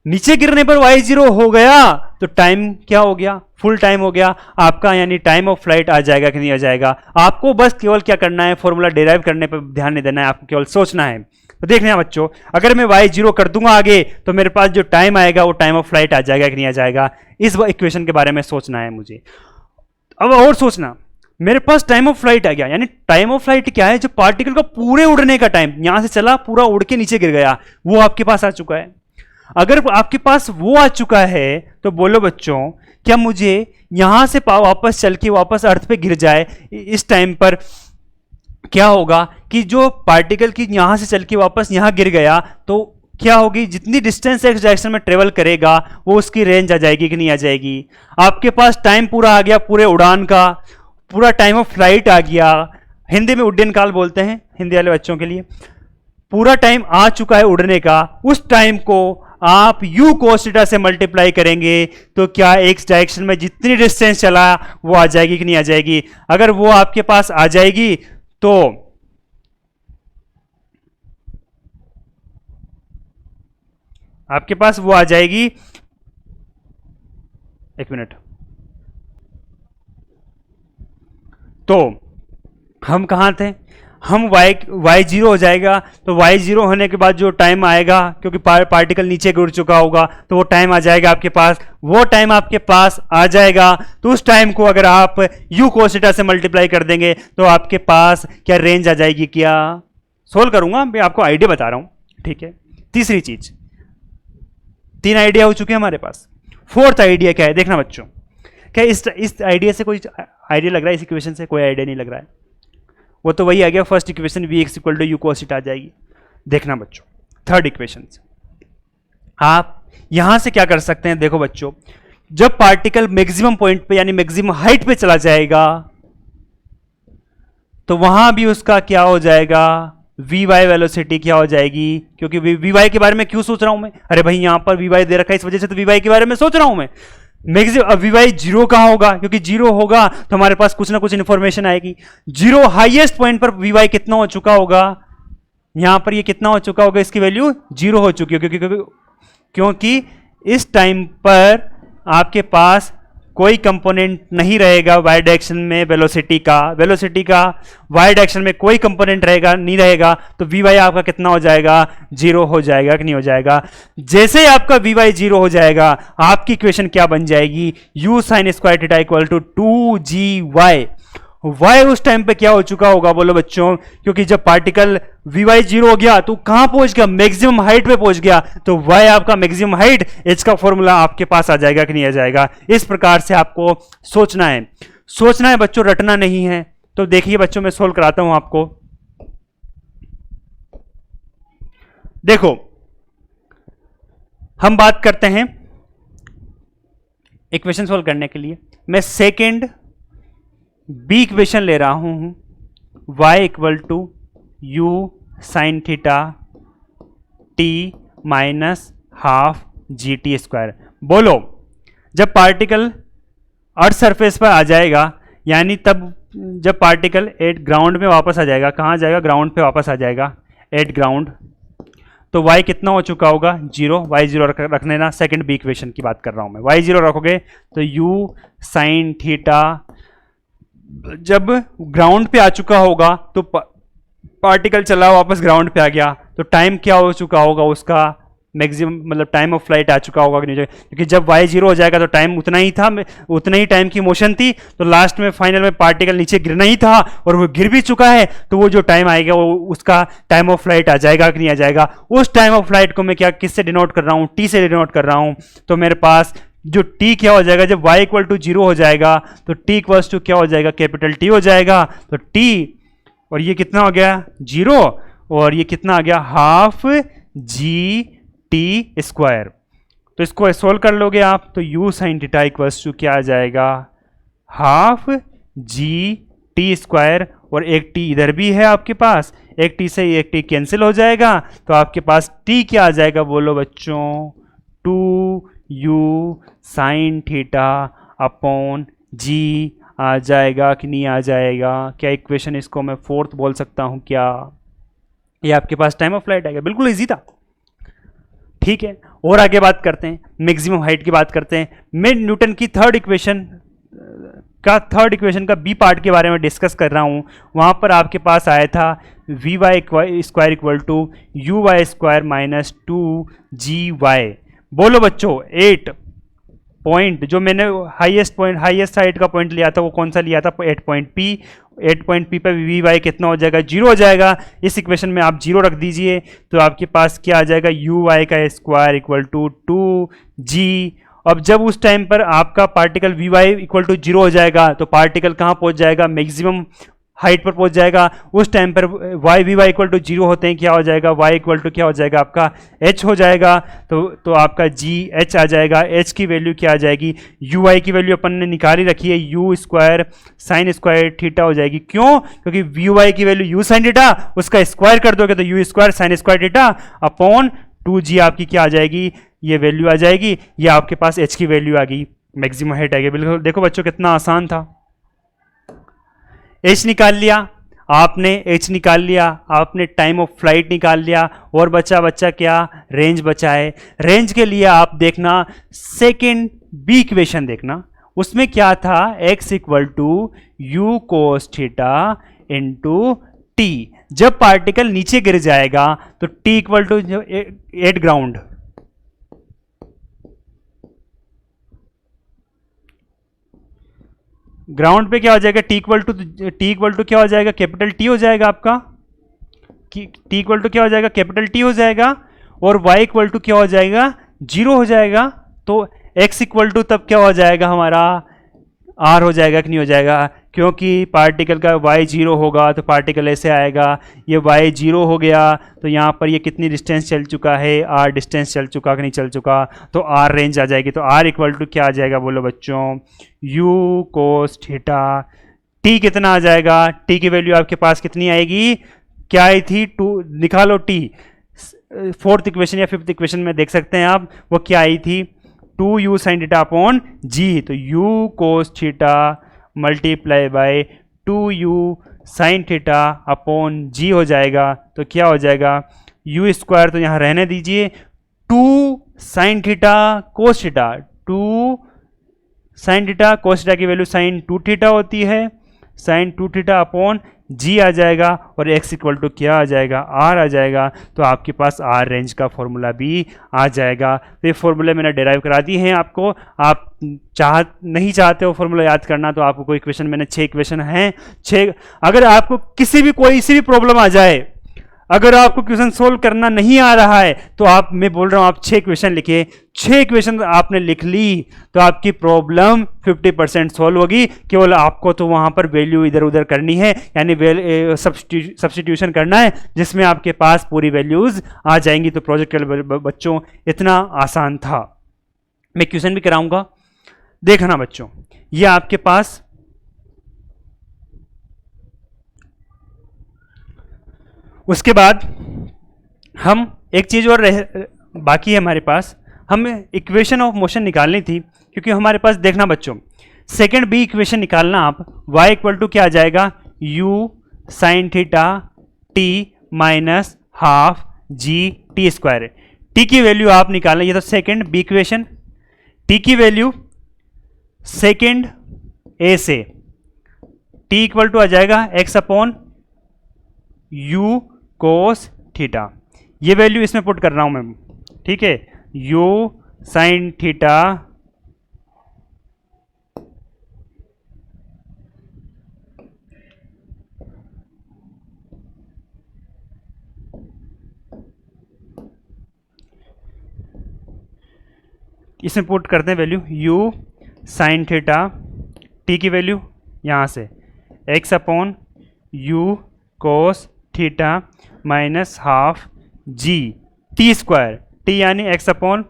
नीचे गिरने पर y0 हो गया तो टाइम क्या हो गया, फुल टाइम हो गया आपका, यानी टाइम ऑफ फ्लाइट आ जाएगा कि नहीं आ जाएगा। आपको बस केवल क्या करना है, फॉर्मूला डिराइव करने पर ध्यान नहीं देना है, आपको केवल सोचना है। तो देखना है बच्चों, अगर मैं y0 कर दूंगा आगे तो मेरे पास जो टाइम आएगा वो टाइम ऑफ फ्लाइट आ जाएगा कि नहीं आ जाएगा, इस इक्वेशन के बारे में सोचना है मुझे। अब और सोचना, मेरे पास टाइम ऑफ फ्लाइट आ गया, यानी टाइम ऑफ फ्लाइट क्या है, जो पार्टिकल का पूरे उड़ने का टाइम, यहां से चला पूरा उड़ के नीचे गिर गया, वो आपके पास आ चुका है। अगर आपके पास वो आ चुका है तो बोलो बच्चों, क्या मुझे यहां से वापस चल के वापस अर्थ पे गिर जाए, इस टाइम पर क्या होगा कि जो पार्टिकल की यहां से चल के वापस यहां गिर गया तो क्या होगी, जितनी डिस्टेंस एक्स डायरेक्शन में ट्रेवल करेगा वो उसकी रेंज आ जाएगी कि नहीं आ जाएगी। आपके पास टाइम पूरा आ गया, पूरे उड़ान का पूरा टाइम ऑफ फ्लाइट आ गया, हिंदी में उड्डयन काल बोलते हैं हिंदी वाले बच्चों के लिए। पूरा टाइम आ चुका है उड़ने का, उस टाइम को आप u cos थीटा से मल्टीप्लाई करेंगे तो क्या एक्स डायरेक्शन में जितनी डिस्टेंस चला वो आ जाएगी कि नहीं आ जाएगी। अगर वो आपके पास आ जाएगी तो आपके पास वो आ जाएगी, एक मिनट, तो हम कहां थे, हम y0 हो जाएगा, तो y0 होने के बाद जो टाइम आएगा, क्योंकि पार्टिकल नीचे गिर चुका होगा तो वो टाइम आ जाएगा आपके पास, वो टाइम आपके पास आ जाएगा तो उस टाइम को अगर आप u cos थीटा से मल्टीप्लाई कर देंगे तो आपके पास क्या रेंज आ जाएगी। क्या सोल्व करूंगा, मैं आपको आइडिया बता रहा हूं, ठीक है। तीसरी चीज, 3 आइडिया हो चुके हैं हमारे पास, 4th आइडिया क्या है, देखना बच्चों, क्या इस आइडिया से कोई आइडिया लग रहा है, इस इक्वेशन से कोई आइडिया नहीं लग रहा है, वो तो वही आ गया first equation, Vx equal to u cos theta आ जाएगी। देखना बच्चों 3rd इक्वेशन से आप यहां से क्या कर सकते हैं, देखो बच्चों, जब पार्टिकल मैक्सिमम पॉइंट पे यानी मैक्सिमम हाइट पे चला जाएगा तो वहां भी उसका क्या हो जाएगा, vy वेलोसिटी क्या हो जाएगी, क्योंकि vy के बारे में क्यों सोच रहा हूं मैं, अरे भाई यहां पर vy दे रखा है इस वजह से तो vy के बारे में सोच रहा हूं मैं। मैक्सिमम vy 0 कहां होगा, क्योंकि 0 होगा तो हमारे पास कुछ ना कुछ इंफॉर्मेशन आएगी। 0 हाईएस्ट पॉइंट पर vy कितना हो चुका होगा, यहां पर ये कितना हो चुका होगा, इसकी वैल्यू 0 हो चुकी है, क्योंकि इस टाइम पर आपके पास कोई कंपोनेंट नहीं रहेगा y डायरेक्शन में वेलोसिटी का y डायरेक्शन में कोई कंपोनेंट रहेगा नहीं रहेगा, तो vy आपका कितना हो जाएगा, 0 हो जाएगा कि नहीं हो जाएगा। जैसे ही आपका vy 0 हो जाएगा आपकी इक्वेशन क्या बन जाएगी, u sin square theta equal to 2gy। y उस टाइम पे क्या हो चुका होगा बोलो बच्चों, क्योंकि जब पार्टिकल vy 0 हो गया तो कहां पहुंच गया, मैक्सिमम हाइट पे पहुंच गया, तो y आपका मैक्सिमम हाइट, h का फॉर्मूला आपके पास आ जाएगा कि नहीं आ जाएगा। इस प्रकार से आपको सोचना है बच्चों, रटना नहीं है। तो देखिए बच्चों, मैं सोल्व कराता हूं आपको। देखो हम बात करते हैं इक्वेशन सोल्व करने के लिए, मैं सेकेंड बी इक्वेशन ले रहा हूं, y equal to u sine theta t minus half g t square. बोलो जब पार्टिकल अर्थ सरफेस पर आ जाएगा, यानी तब जब पार्टिकल एट ग्राउंड में वापस आ जाएगा, कहाँ जाएगा, ग्राउंड पे वापस आ जाएगा, एट ग्राउंड, तो y कितना हो चुका होगा, 0, y0 रख लेना, सेकेंड बी इक्वेशन की बात कर रहा हूं मैं। y0 रखोगे तो u साइन थीटा जब ग्राउंड पे आ चुका होगा तो पार्टिकल चला वापस ग्राउंड पे आ गया तो टाइम क्या हो चुका होगा उसका, मैक्सिमम मतलब टाइम ऑफ फ्लाइट आ चुका होगा कि नहीं, क्योंकि जब y 0 हो जाएगा तो टाइम उतना ही था, उतना ही टाइम की मोशन थी, तो लास्ट में फाइनल में पार्टिकल नीचे गिरना ही था और वो गिर भी चुका है, तो वो जो टाइम आएगा वो उसका टाइम ऑफ फ्लाइट आ जाएगा कि नहीं आ जाएगा। उस टाइम ऑफ फ्लाइट को मैं क्या किससे डिनोट कर रहा हूँ, t से डिनोट कर रहा हूँ, तो मेरे पास जो t क्या हो जाएगा, जब y इक्वल टू 0 हो जाएगा तो t इक्वल्स टू क्या हो जाएगा, कैपिटल T हो जाएगा। तो t, और ये कितना हो गया 0, और ये कितना आ गया हाफ जी टी स्क्वायर। तो इसको सोल्व कर लोगे आप तो u sine theta equals to क्या आ जाएगा, हाफ जी टी स्क्वायर, और एक t इधर भी है आपके पास, एक t से एक t कैंसिल हो जाएगा, तो आपके पास t क्या आ जाएगा बोलो बच्चों, 2u साइन थीटा अपॉन जी आ जाएगा कि नहीं आ जाएगा। क्या इक्वेशन इसको मैं फोर्थ बोल सकता हूं क्या? ये आपके पास टाइम ऑफ फ्लाइट आएगा, बिल्कुल इजी था। ठीक है, और आगे बात करते हैं, मैक्सिमम हाइट की बात करते हैं। मैं न्यूटन की थर्ड इक्वेशन का बी पार्ट के बारे में डिस्कस कर रहा हूं। वहां पर आपके पास आया था v y square equal to u y square minus 2GY। बोलो बच्चों 8 पॉइंट, जो मैंने हाईएस्ट हाइट का पॉइंट लिया था वो कौन सा लिया था, 8 पॉइंट पी। 8 पॉइंट पी पर वी वाई कितना हो जाएगा, 0 हो जाएगा। इस इक्वेशन में आप 0 रख दीजिए तो आपके पास क्या आ जाएगा, यू वाई का स्क्वायर इक्वल टू 2G। अब जब उस टाइम पर आपका particle v y equal to 0 हो जाएगा तो पार्टिकल कहाँ पहुंच जाएगा, मैक्सिमम हाइट पर पहुंच जाएगा। उस टाइम पर y v y equal to 0 होते हैं क्या हो जाएगा, वाई इक्वल टू क्या हो जाएगा आपका h हो जाएगा। तो आपका जी एच आ जाएगा। h की वैल्यू क्या आ जाएगी, यू वाई की वैल्यू अपन ने निकाली रखी है, you square sine square theta हो जाएगी। क्यों? क्योंकि यू वाई की वैल्यू यू साइन थीटा, उसका स्क्वायर कर दोगे तो you square sine square theta upon 2G आपकी क्या आ जाएगी, ये वैल्यू आ जाएगी। ये आपके पास h की वैल्यू आ गई, मैक्सिमम हाइट आ गई। बिल्कुल देखो बच्चों कितना आसान था। h निकाल लिया आपने, h निकाल लिया आपने, टाइम ऑफ फ्लाइट निकाल लिया, और बच्चा क्या, रेंज बचा है। रेंज के लिए आप देखना सेकेंड बी इक्वेशन देखना, उसमें क्या था, x equal to u cos theta into t. जब पार्टिकल नीचे गिर जाएगा तो t equal to at ground, ground पे क्या हो जाएगा, टी इक्वल टू क्या हो जाएगा, कैपिटल टी हो जाएगा आपका। टी इक्वल टू क्या हो जाएगा, कैपिटल टी हो जाएगा, और y इक्वल टू क्या हो जाएगा, 0 हो जाएगा। तो x इक्वल टू तब क्या हो जाएगा हमारा, r हो जाएगा कि नहीं हो जाएगा, क्योंकि पार्टिकल का y 0 होगा तो पार्टिकल ऐसे आएगा। ये y 0 हो गया तो यहाँ पर ये कितनी डिस्टेंस चल चुका है, r डिस्टेंस चल चुका कि नहीं चल चुका, तो r रेंज आ जाएगी। तो r इक्वल टू क्या आ जाएगा बोलो बच्चों, u कोस थीटा। t कितना आ जाएगा, t की वैल्यू आपके पास कितनी आएगी, क्या आई थी, 2 निकालो t। फोर्थ इक्वेशन या फिफ्थ इक्वेशन में देख सकते हैं आप, वो क्या आई थी, 2u sine theta upon g. तो u cos theta multiply by 2u sine theta upon g हो जाएगा। तो क्या हो जाएगा, u स्क्वायर तो यहाँ रहने दीजिए, 2 sine theta cos theta, 2 sine theta cos theta की वैल्यू साइन 2 थीटा होती है, साइन 2 थीटा अपॉन जी आ जाएगा, और x इक्वल टू क्या आ जाएगा, r आ जाएगा। तो आपके पास r रेंज का फॉर्मूला भी आ जाएगा। तो ये फॉर्मूले मैंने डिराइव करा दिए हैं आपको। आप नहीं चाहते हो फॉर्मूला याद करना तो आपको कोई इक्वेशन, मैंने 6 इक्वेशन हैं, 6। अगर आपको किसी भी कोई सी भी प्रॉब्लम आ जाए, अगर आपको क्वेश्चन सोल्व करना नहीं आ रहा है तो आप, मैं बोल रहा हूं आप 6 क्वेश्चन लिखिए, 6 क्वेश्चन आपने लिख ली तो आपकी प्रॉब्लम 50% सोल्व होगी। केवल आपको तो वहां पर वैल्यू इधर उधर करनी है, यानी सब्स्टिट्यूशन करना है, जिसमें आपके पास पूरी वैल्यूज आ जाएंगी। तो प्रोजेक्ट बच्चों इतना आसान था। मैं क्वेश्चन भी कराऊंगा, देखना बच्चों। ये आपके पास उसके बाद हम एक चीज़ और बाकी है हमारे पास, हमें इक्वेशन ऑफ मोशन निकालनी थी, क्योंकि हमारे पास देखना बच्चों, सेकंड बी इक्वेशन निकालना आप, y इक्वल टू क्या आ जाएगा, u sine theta T minus half g t square. T की वैल्यू आप निकालना, ये तो सेकंड बी इक्वेशन, टी की वैल्यू सेकंड ए से, टी इक्वल टू आ जाएगा x upon you cos theta. ये वैल्यू इसमें पुट कर रहा हूं मैं, ठीक है, u साइन थीटा इसमें पुट करते हैं value u sine theta, t की वैल्यू यहाँ से x upon u cos theta minus half g t square, t यानी x upon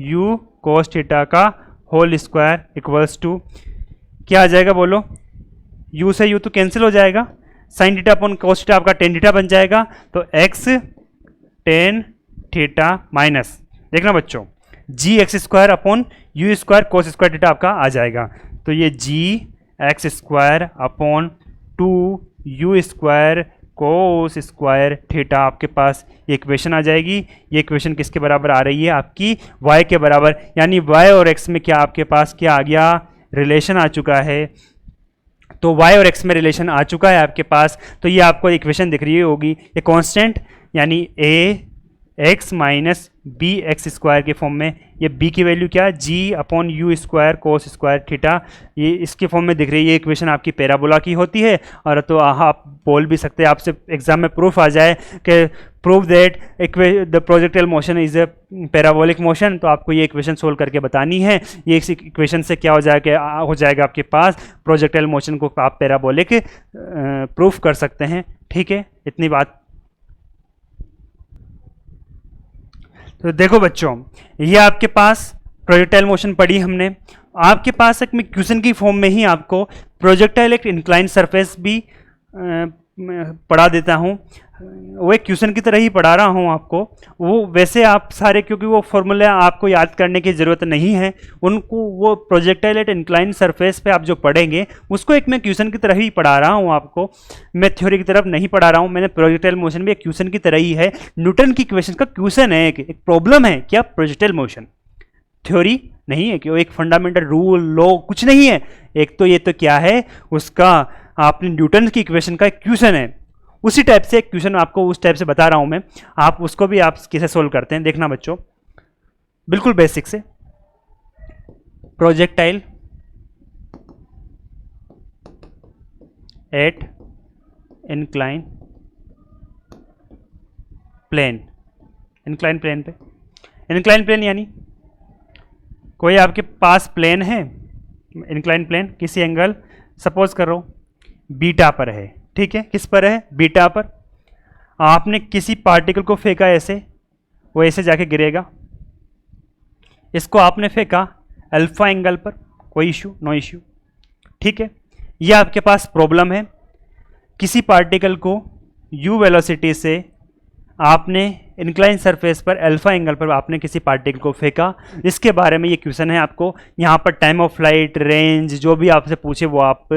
u cos theta का होल स्क्वायर इक्वल्स टू क्या आ जाएगा बोलो, u से u तो कैंसिल हो जाएगा, sine theta upon cos theta आपका टेन थीटा बन जाएगा, तो x टेन थीटा माइनस देखना बच्चों g x square upon u square cos square theta आपका आ जाएगा, तो ये g x square upon two u square cos square theta आपके पास ये इक्वेशन आ जाएगी। ये इक्वेशन किसके बराबर आ रही है, आपकी y के बराबर, यानी y और x में क्या आपके पास क्या आ गया, रिलेशन आ चुका है। तो y और x में रिलेशन आ चुका है आपके पास, तो ये आपको इक्वेशन दिख रही होगी, ये कांस्टेंट यानी a x minus b x square के फॉर्म में, ये b की वैल्यू क्या, g upon u square cos square theta, ये इसके फॉर्म में दिख रही है। ये इक्वेशन आपकी पैराबोला की होती है, और तो आप बोल भी सकते हैं, आपसे एग्जाम में प्रूफ आ जाए कि prove that the projectile motion is a parabolic motion, तो आपको ये इक्वेशन सोल्व करके बतानी है। ये इस इक्वेशन से क्या हो जाएगा आपके पास, प्रोजेक्टाइल मोशन को आप पैराबोलिक प्रूफ कर सकते हैं। ठीक है, इतनी बात। तो देखो बच्चों, ये आपके पास प्रोजेक्टाइल मोशन पढ़ी हमने, आपके पास एक मैं क्वेश्चन की फॉर्म में ही आपको प्रोजेक्टाइल एक इंक्लाइन सरफेस भी पढ़ा देता हूँ, वो एक क्वेश्चन की तरह ही पढ़ा रहा हूँ आपको। वो वैसे आप सारे, क्योंकि वो फॉर्मूला आपको याद करने की ज़रूरत नहीं है, उनको वो प्रोजेक्टाइल एट इंक्लाइन सरफेस पे आप जो पढ़ेंगे उसको एक मैं क्वेश्चन की तरह ही पढ़ा रहा हूँ आपको, मैं थ्योरी की तरफ नहीं पढ़ा रहा हूँ। मैंने प्रोजेक्टाइल मोशन भी एक क्वेश्चन की तरह ही है, न्यूटन की क्वेश्चन का क्वेश्चन है, एक प्रॉब्लम है क्या, प्रोजेक्टाइल मोशन थ्योरी नहीं है कि वो एक फंडामेंटल रूल लॉ कुछ नहीं है। एक तो ये तो क्या है, उसका आपने न्यूटन की इक्वेशन का एक क्वेश्चन है, उसी टाइप से एक क्वेश्चन आपको उस टाइप से बता रहा हूं मैं, आप उसको भी आप कैसे सोल्व करते हैं देखना बच्चों, बिल्कुल बेसिक से। Projectile at incline plane, incline plane पे, इंक्लाइन प्लेन यानी कोई आपके पास प्लेन है, इंक्लाइन प्लेन किसी एंगल सपोज करो बीटा पर है, ठीक है, किस पर है, बीटा पर। आपने किसी पार्टिकल को फेंका ऐसे, वो ऐसे जाके गिरेगा, इसको आपने फेंका अल्फा एंगल पर, कोई इशू, नो इशू, ठीक है। ये आपके पास प्रॉब्लम है, किसी पार्टिकल को u वेलोसिटी से आपने इंक्लाइन सरफेस पर अल्फा एंगल पर आपने किसी पार्टिकल को फेंका, इसके बारे में ये क्वेश्चन है आपको। यहाँ पर टाइम ऑफ फ्लाइट, रेंज, जो भी आपसे पूछे वो आप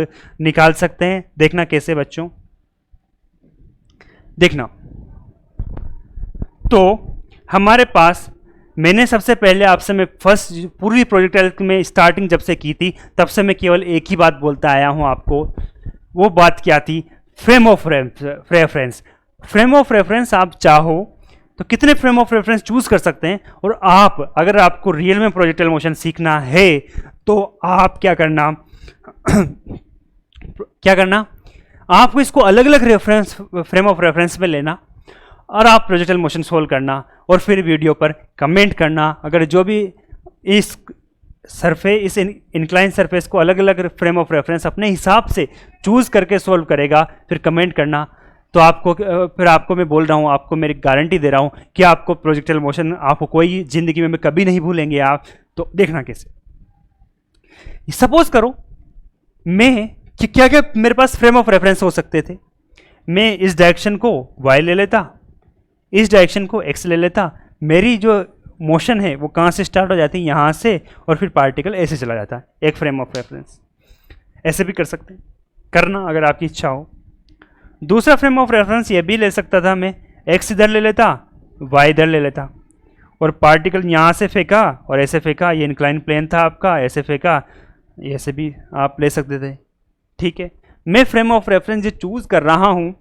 निकाल सकते हैं। देखना कैसे बच्चों, देखना तो हमारे पास, मैंने सबसे पहले आपसे, मैं फर्स्ट पूरी प्रोजेक्टाइल में स्टार्टिंग जब से की थी तब से मैं केवल एक ही बात बोलता आया हूँ आपको, वो बात क्या थी, frame of reference. Frame of reference आप चाहो तो कितने फ्रेम ऑफ रेफरेंस चूज कर सकते हैं, और आप अगर आपको रियल में प्रोजेक्टाइल मोशन सीखना है तो आप क्या करना आपको इसको अलग अलग रेफरेंस, फ्रेम ऑफ रेफरेंस में लेना, और आप प्रोजेक्टाइल मोशन सोल्व करना, और फिर वीडियो पर कमेंट करना। अगर जो भी इस सरफेस, इस इंक्लाइन सरफेस को अलग अलग फ्रेम ऑफ रेफरेंस अपने हिसाब से चूज करके सोल्व करेगा, फिर कमेंट करना, तो आपको, फिर आपको मैं बोल रहा हूँ, आपको मेरी गारंटी दे रहा हूँ कि आपको प्रोजेक्टाइल मोशन आपको कोई जिंदगी में कभी नहीं भूलेंगे आप। तो देखना कैसे, सपोज करो मैं कि क्या क्या मेरे पास फ्रेम ऑफ रेफरेंस हो सकते थे, मैं इस डायरेक्शन को y ले लेता, इस डायरेक्शन को x ले लेता, मेरी जो मोशन है वो कहाँ से स्टार्ट हो जाती है, यहाँ से, और फिर पार्टिकल ऐसे चला जाता है, एक फ्रेम ऑफ रेफरेंस। ऐसे भी कर सकते हैं, करना अगर आपकी इच्छा हो। दूसरा फ्रेम ऑफ रेफरेंस ये भी ले सकता था, मैं x इधर ले लेता, y इधर ले लेता, और पार्टिकल यहाँ से फेंका और ऐसे फेंका, ये इंक्लाइन प्लेन था आपका, ऐसे फेंका, ऐसे भी आप ले सकते थे, ठीक है। मैं फ्रेम ऑफ रेफरेंस जो चूज कर रहा हूँ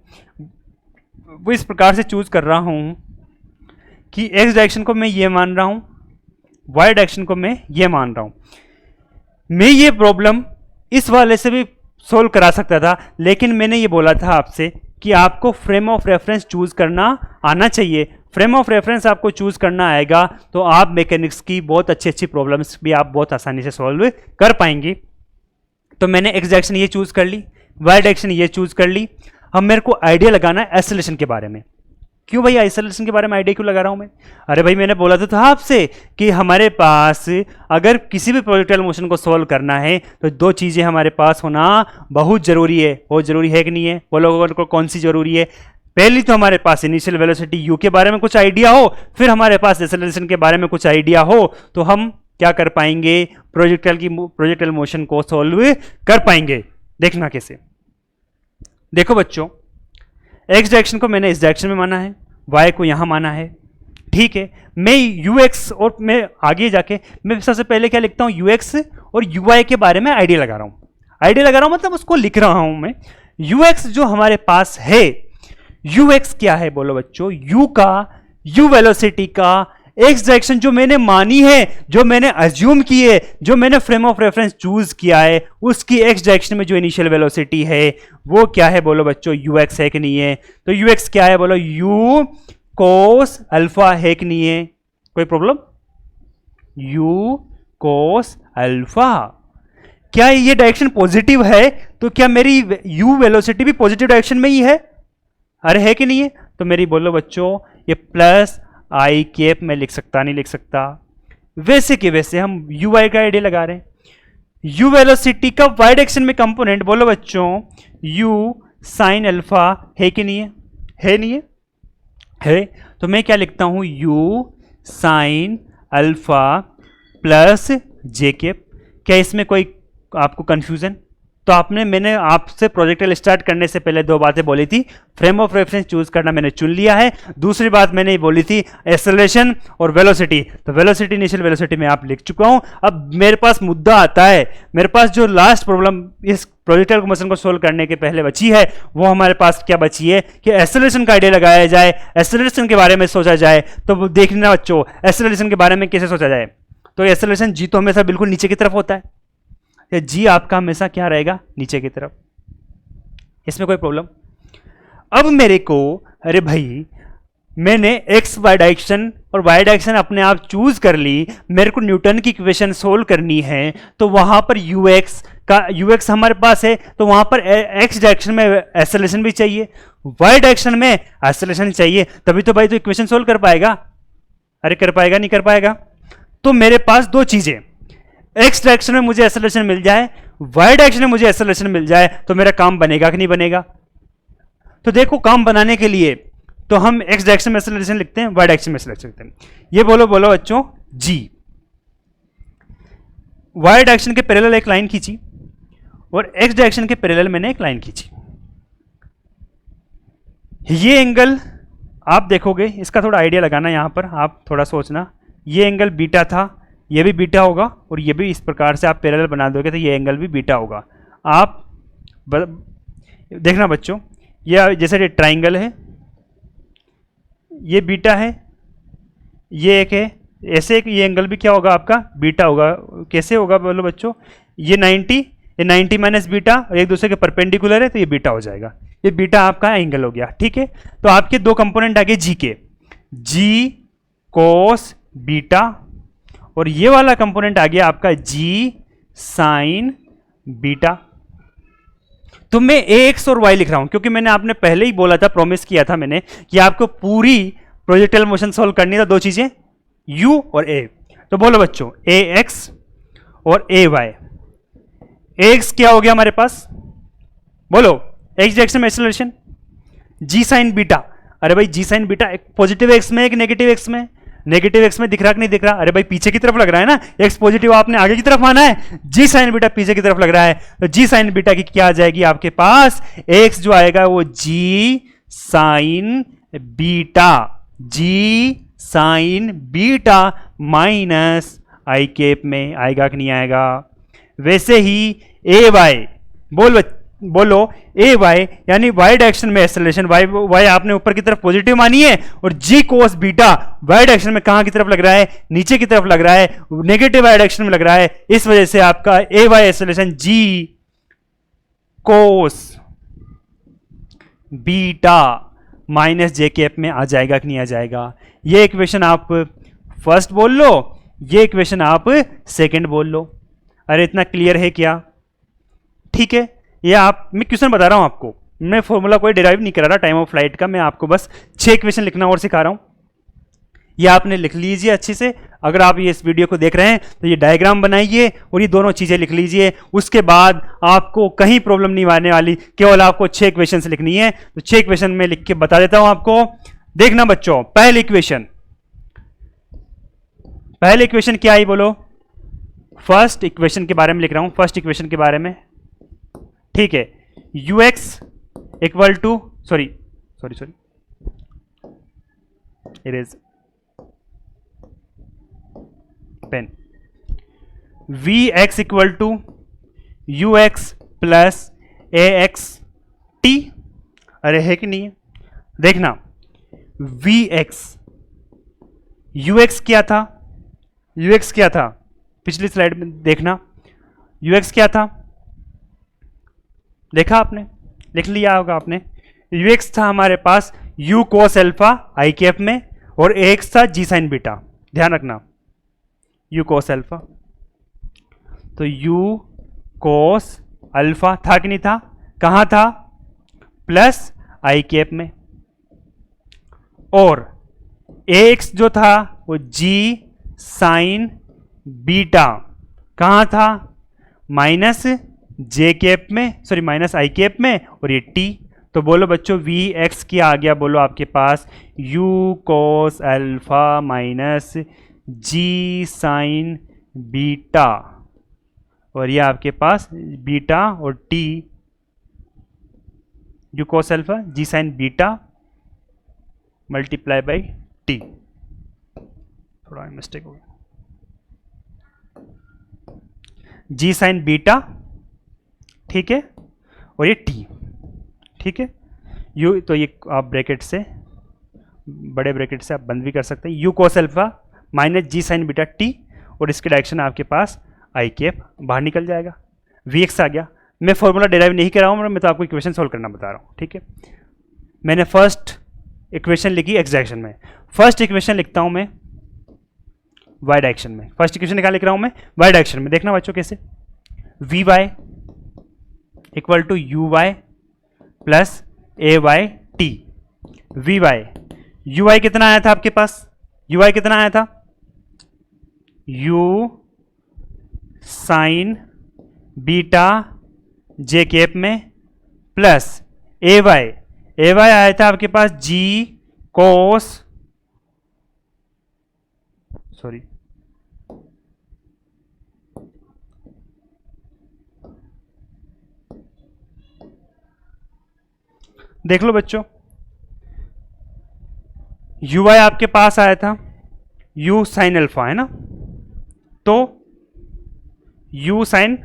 वो इस प्रकार से चूज कर रहा हूँ कि x डायरेक्शन को मैं ये मान रहा हूँ, y डायरेक्शन को मैं ये मान रहा हूँ। मैं ये प्रॉब्लम इस वाले से भी सोल्व करा सकता था, लेकिन मैंने ये बोला था आपसे कि आपको फ्रेम ऑफ रेफरेंस चूज करना आना चाहिए। फ्रेम ऑफ रेफरेंस आपको चूज करना आएगा तो आप मैकेनिक्स की बहुत अच्छी अच्छी प्रॉब्लम्स भी आप बहुत आसानी से सॉल्व कर पाएंगे। तो मैंने एक्स डायरेक्शन ये चूज कर ली, वाई डायरेक्शन ये चूज कर ली। अब मेरे को आइडिया लगाना है एक्सेलरेशन के बारे में। क्यों भाई आइसोलेशन के बारे में आइडिया क्यों लगा रहा हूं मैं? अरे भाई मैंने बोला तो था आपसे कि हमारे पास अगर किसी भी प्रोजेक्टाइल मोशन को सॉल्व करना है तो दो चीजें हमारे पास होना बहुत जरूरी है। बहुत जरूरी है कि नहीं है? बोलो कौन सी जरूरी है? पहली तो हमारे पास इनिशियल वेलोसिटी यू के बारे में कुछ आइडिया हो, फिर हमारे पास एक्सेलरेशन के बारे में कुछ आइडिया हो, तो हम क्या कर पाएंगे? प्रोजेक्टाइल मोशन को सॉल्व कर पाएंगे। देखना कैसे, देखो बच्चों, एक्स डायरेक्शन को मैंने इस डायरेक्शन में माना है, वाई को यहां माना है, ठीक है। मैं यू एक्स और मैं आगे जाके मैं सबसे पहले क्या लिखता हूं? यू एक्स और यू वाई के बारे में आइडिया लगा रहा हूं। आइडिया लगा रहा हूं मतलब उसको लिख रहा हूं मैं। यू एक्स जो हमारे पास है, यू एक्स क्या है बोलो बच्चों? यू का, यू वेलोसिटी का एक्स डायरेक्शन जो मैंने मानी है, जो मैंने अज्यूम की है, जो मैंने फ्रेम ऑफ रेफरेंस चूज किया है, उसकी एक्स डायरेक्शन में जो इनिशियल वेलोसिटी है वो क्या है बोलो बच्चों? यू एक्स है कि नहीं है? तो यू एक्स क्या है बोलो? यू कोस अल्फा है कि नहीं है? कोई प्रॉब्लम? You cos alpha. क्या ये डायरेक्शन पॉजिटिव है तो क्या मेरी यू वेलोसिटी भी पॉजिटिव डायरेक्शन में ही है? अरे है कि नहीं है? तो मेरी बोलो बच्चों ये प्लस आई कैप में लिख सकता, नहीं लिख सकता? वैसे के वैसे हम यू आई का आइडिया लगा रहे हैं। यू वेलोसिटी का वाई डायरेक्शन में कंपोनेंट बोलो बच्चों यू साइन अल्फा है कि नहीं है? है नहीं है? है। तो मैं क्या लिखता हूं? You sine alpha plus j cap. क्या इसमें कोई आपको कंफ्यूजन? तो मैंने आपसे प्रोजेक्टाइल स्टार्ट करने से पहले दो बातें बोली थी। फ्रेम ऑफ रेफरेंस चूज करना मैंने चुन लिया है। दूसरी बात मैंने बोली थी एक्सेलरेशन और वेलोसिटी। तो वेलोसिटी, इनिशियल वेलोसिटी में आप लिख चुका हूं। अब मेरे पास मुद्दा आता है, मेरे पास जो लास्ट प्रॉब्लम इस प्रोजेक्टाइल मोशन को सोल्व करने के पहले बची है वो हमारे पास क्या बची है कि एक्सेलरेशन का आइडिया लगाया जाए, एक्सेलरेशन के बारे में सोचा जाए। तो वो देखना बच्चों, एक्सेलरेशन के बारे में कैसे सोचा जाए। तो एक्सेलरेशन जी तो हमेशा बिल्कुल नीचे की तरफ होता है, जी आपका हमेशा क्या रहेगा? नीचे की तरफ। इसमें कोई प्रॉब्लम? अब मेरे को, अरे भाई मैंने एक्स वाई डायरेक्शन और वाई डायरेक्शन अपने आप चूज कर ली, मेरे को न्यूटन की इक्वेशन सोल्व करनी है, तो वहां पर यू एक्स हमारे पास है, तो वहां पर एक्स डायरेक्शन में एक्सेलरेशन भी चाहिए, वाई डायरेक्शन में एक्सेलरेशन चाहिए, तभी तो भाई तो इक्वेशन सोल्व कर पाएगा। अरे कर पाएगा? नहीं कर पाएगा। तो मेरे पास दो चीजें, एक्स डायरेक्शन में मुझे एक्सेलरेशन मिल जाए, वाई डायरेक्शन में मुझे एक्सेलरेशन मिल जाए, तो मेरा काम बनेगा कि नहीं बनेगा? तो देखो काम बनाने के लिए तो हम एक्स डायरेक्शन में एक्सेलरेशन लिखते हैं, वाई डायरेक्शन में एक्सेलरेशन लिखते हैं। ये बोलो बच्चों जी। वाई डायरेक्शन के पैरेलल एक लाइन खींची और एक्स डायरेक्शन के पैरेलल मैंने एक लाइन खींची। ये एंगल आप देखोगे, इसका थोड़ा आइडिया लगाना यहां पर, आप थोड़ा सोचना। ये एंगल बीटा था, ये भी बीटा होगा, और ये भी इस प्रकार से आप पैरेलल बना दोगे तो ये एंगल भी बीटा होगा। आप देखना बच्चों, ये जैसे ये ट्राइंगल है, ये बीटा है, ये एक है, ऐसे एक ये एंगल भी क्या होगा आपका? बीटा होगा। कैसे होगा बोलो बच्चों? ये 90 माइनस बीटा और एक दूसरे के परपेंडिकुलर है तो ये बीटा हो जाएगा। ये बीटा आपका एंगल हो गया, ठीक है। तो आपके दो कंपोनेंट आ गए जी के, जी कोस बीटा, और ये वाला कंपोनेंट आ गया आपका जी साइन बीटा। तो मैं ए एक्स और वाई लिख रहा हूं क्योंकि मैंने आपने पहले ही बोला था, प्रॉमिस किया था मैंने कि आपको पूरी प्रोजेक्टाइल मोशन सॉल्व करनी था, दो चीजें यू और ए। तो बोलो बच्चों ए एक्स और ए वाई। एक्स क्या हो गया हमारे पास? बोलो एक्स डायरेक्शन में एक्सेलरेशन जी साइन बीटा। अरे भाई जी साइन बीटा एक पॉजिटिव एक्स में एक नेगेटिव एक्स में? नेगेटिव एक्स में दिख रहा कि नहीं दिख रहा? अरे भाई पीछे की तरफ लग रहा है ना, एक्स पॉजिटिव आपने आगे की तरफ माना है, जी साइन बीटा पीछे की तरफ लग रहा है। तो जी साइन बीटा की क्या आ जाएगी आपके पास? एक्स जो आएगा वो जी साइन बीटा, जी साइन बीटा माइनस आई कैप में आएगा कि नहीं आएगा? वैसे ही ए वाई बोलो ए वाई यानी वाई डायरेक्शन में एक्सेलरेशन, वाई आपने ऊपर की तरफ पॉजिटिव मानी है, और g cos beta Y direction में कहां की तरफ लग रहा है? नीचे की तरफ लग रहा है, नेगेटिव वाई डायरेक्शन में लग रहा है। इस वजह से आपका ए वाई एक्सेलरेशन जी cos beta minus j cap में आ जाएगा कि नहीं आ जाएगा। ये इक्वेशन आप फर्स्ट बोल लो, ये इक्वेशन आप सेकंड बोल लो। अरे इतना क्लियर है क्या? ठीक है, ये आप, मैं क्वेश्चन बता रहा हूं आपको, मैं फॉर्मूला कोई डिराइव नहीं करा रहा टाइम ऑफ फ्लाइट का, मैं आपको बस 6 इक्वेशन लिखना और सिखा रहा हूं। ये आपने लिख लीजिए अच्छे से। अगर आप ये इस वीडियो को देख रहे हैं तो ये डायग्राम बनाइए और ये दोनों चीजें लिख लीजिए। उसके बाद आपको कहीं प्रॉब्लम नहीं आने वाली, केवल आपको 6 इक्वेशन लिखनी है। तो 6 इक्वेशन में लिख के बता देता हूं आपको। देखना बच्चों, पहली इक्वेशन क्या आई बोलो? फर्स्ट इक्वेशन के बारे में लिख रहा हूं, फर्स्ट इक्वेशन के बारे में। ठीक है, ux equal to, sorry erase pen, vx equal to ux plus ax t। अरे है कि नहीं है? देखना, vx, ux क्या था? ux क्या था पिछली स्लाइड में? देखना ux क्या था, देखा आपने? लिख लिया होगा आपने। ux था हमारे पास u cos अल्फा आई कैप में, और ax था g sin बीटा। ध्यान रखना, u cos अल्फा, तो u cos अल्फा था कि नहीं था? कहां था? प्लस आई कैप में। और ax जो था वो g sin बीटा कहां था? माइनस जे कैप में, सॉरी माइनस आई कैप में, और ये टी। तो बोलो बच्चों वी एक्स क्या आ गया? बोलो आपके पास u cos alpha minus g sine beta, और ये आपके पास बीटा और t, u cos alpha g sine beta multiply by t. थोड़ा मिस्टेक हो गया, जी साइन बीटा, ठीक है, और ये टी। ठीक है, यू, तो ये आप ब्रैकेट से, बड़े ब्रैकेट से आप बंद भी कर सकते हैं, u cos alpha minus g sine beta t, और इसके डायरेक्शन आपके पास आई कैप बाहर निकल जाएगा। वी एक्स आ गया। मैं फॉर्मूला डिराइव नहीं कर रहा हूँ, मैं तो आपको इक्वेशन सोल्व करना बता रहा हूँ। ठीक है, मैंने फर्स्ट इक्वेशन लिखी एक्स डायरेक्शन में, फर्स्ट इक्वेशन लिखता हूँ मैं वाई डायरेक्शन में। फर्स्ट इक्वेशन क्या लिख रहा हूँ मैं? वाई डायरेक्शन में। देखना बच्चों कैसे, v y equal to u y plus a y t. V y, u y कितना आया था आपके पास? यू वाई कितना आया था? You sign beta J cap में प्लस ए वाई आया था आपके पास जी कोस, सॉरी देख लो बच्चों, यू वाई आपके पास आया था यू साइन अल्फा, है ना? तो यू साइन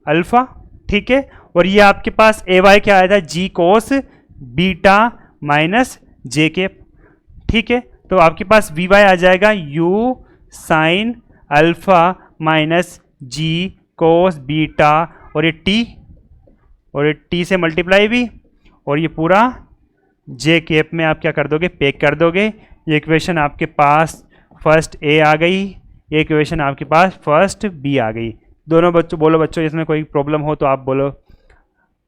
अल्फा, ठीक है, और ये आपके पास ए वाई क्या आया था? G cos beta minus j cap. ठीक है, तो आपके पास वी वाई आ जाएगा u sine alpha minus g cos beta, और ये टी, और ये टी से मल्टीप्लाई भी, और ये पूरा जे कैप में आप क्या कर दोगे? पैक कर दोगे। ये इक्वेशन आपके पास फर्स्ट ए आ गई, ये इक्वेशन आपके पास फर्स्ट बी आ गई। दोनों बच्चों बोलो बच्चों, इसमें कोई प्रॉब्लम हो तो आप बोलो,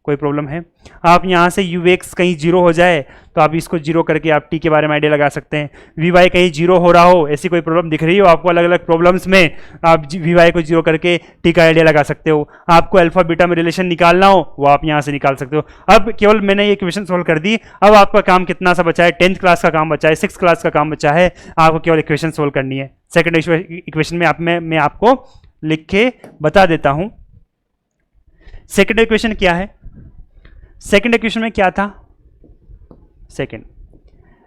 कोई प्रॉब्लम है? आप यहाँ से यू एक्स कहीं जीरो हो जाए तो आप इसको जीरो करके आप टी के बारे में आइडिया लगा सकते हैं। वी वाई कहीं जीरो हो रहा हो, ऐसी कोई प्रॉब्लम दिख रही हो आपको अलग अलग प्रॉब्लम्स में, आप वी वाई को जीरो करके टी का आइडिया लगा सकते हो। आपको अल्फा बीटा में रिलेशन निकालना हो वो आप यहाँ से निकाल सकते हो। अब केवल मैंने ये इक्वेशन सोल्व कर दी, अब आपका काम कितना सा बचा है? 10th क्लास का काम बचा है, 6th क्लास का काम बचा है, आपको केवल इक्वेशन सोल्व करनी है। सेकेंड इक्वेशन में मैं आपको लिख के बता देता हूं। सेकेंड इक्वेशन क्या है? सेकेंड इक्वेशन में क्या था? Second,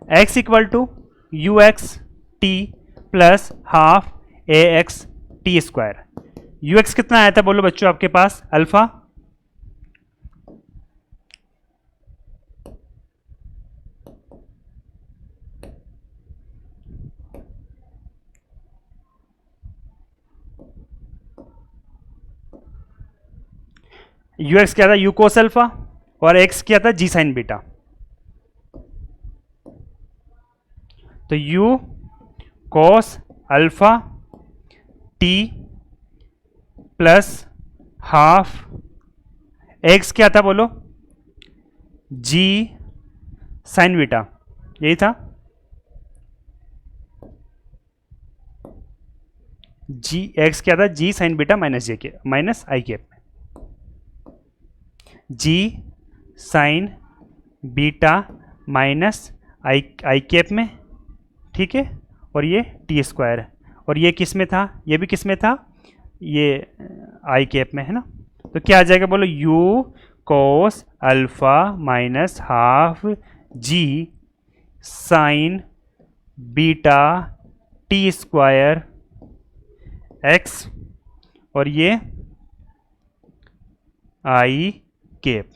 x equal to u x t plus half a x t square. U x कितना आया था बोलो बच्चों आपके पास? अल्फा, यू एक्स क्या था? यू कोस अल्फा, और एक्स क्या था? जी साइन बीटा। तो u cos alpha t plus half x क्या था बोलो, g साइन बीटा, यही था। जी एक्स क्या था, जी साइन बीटा माइनस जे के माइनस आई कैप में, जी साइन बीटा माइनस आई कैप में, ठीक है। और ये टी स्क्वायर है, और ये किस में था, ये भी किस में था, ये आई कैप में है ना। तो क्या आ जाएगा बोलो, u cos alpha minus half g sine beta t square x, और ये आई कैप।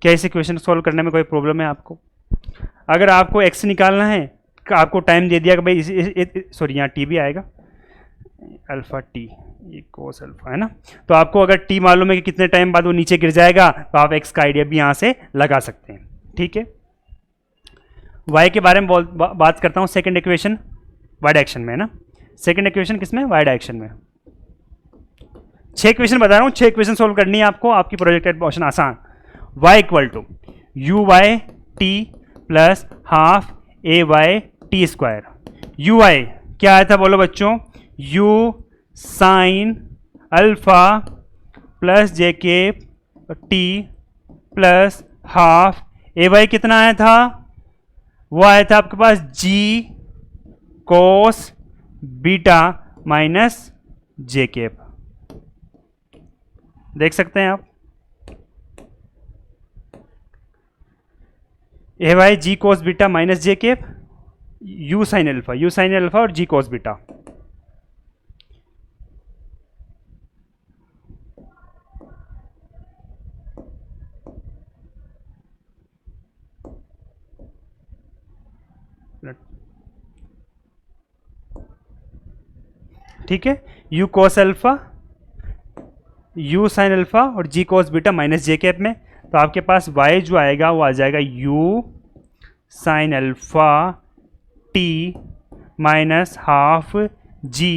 क्या इस इक्वेशन सॉल्व करने में कोई प्रॉब्लम है आपको? अगर आपको एक्स निकालना है, आपको टाइम दे दिया कि भाई सॉरी यहाँ टी भी आएगा, अल्फा टी, ये कोस अल्फा है ना। तो आपको अगर टी मालूम है कि कितने टाइम बाद वो नीचे गिर जाएगा, तो आप एक्स का आइडिया भी यहाँ से लगा सकते हैं, ठीक है। वाई के बारे में बात करता हूँ। सेकंड इक्वेशन वाई डायरेक्शन में है ना, सेकंड इक्वेशन किसमें, वाई डायरेक्शन में। 6 इक्वेशन बता रहा हूँ, 6 इक्वेशन सोल्व करनी है आपको, आपकी प्रोजेक्टेड मोशन आसान। y equal to u y t plus half a y t square. U y क्या आया था बोलो बच्चों, u sine alpha plus j k t plus half a y कितना आया था, वो आया था आपके पास g cos beta minus j cap. देख सकते हैं आप, a y g cos beta minus j cap, u sine alpha और जी कोस बीटा। ठीक है, you cos alpha, you sine alpha और g cos beta minus j cap में। तो आपके पास y जो आएगा वो आ जाएगा u sine alpha T minus half g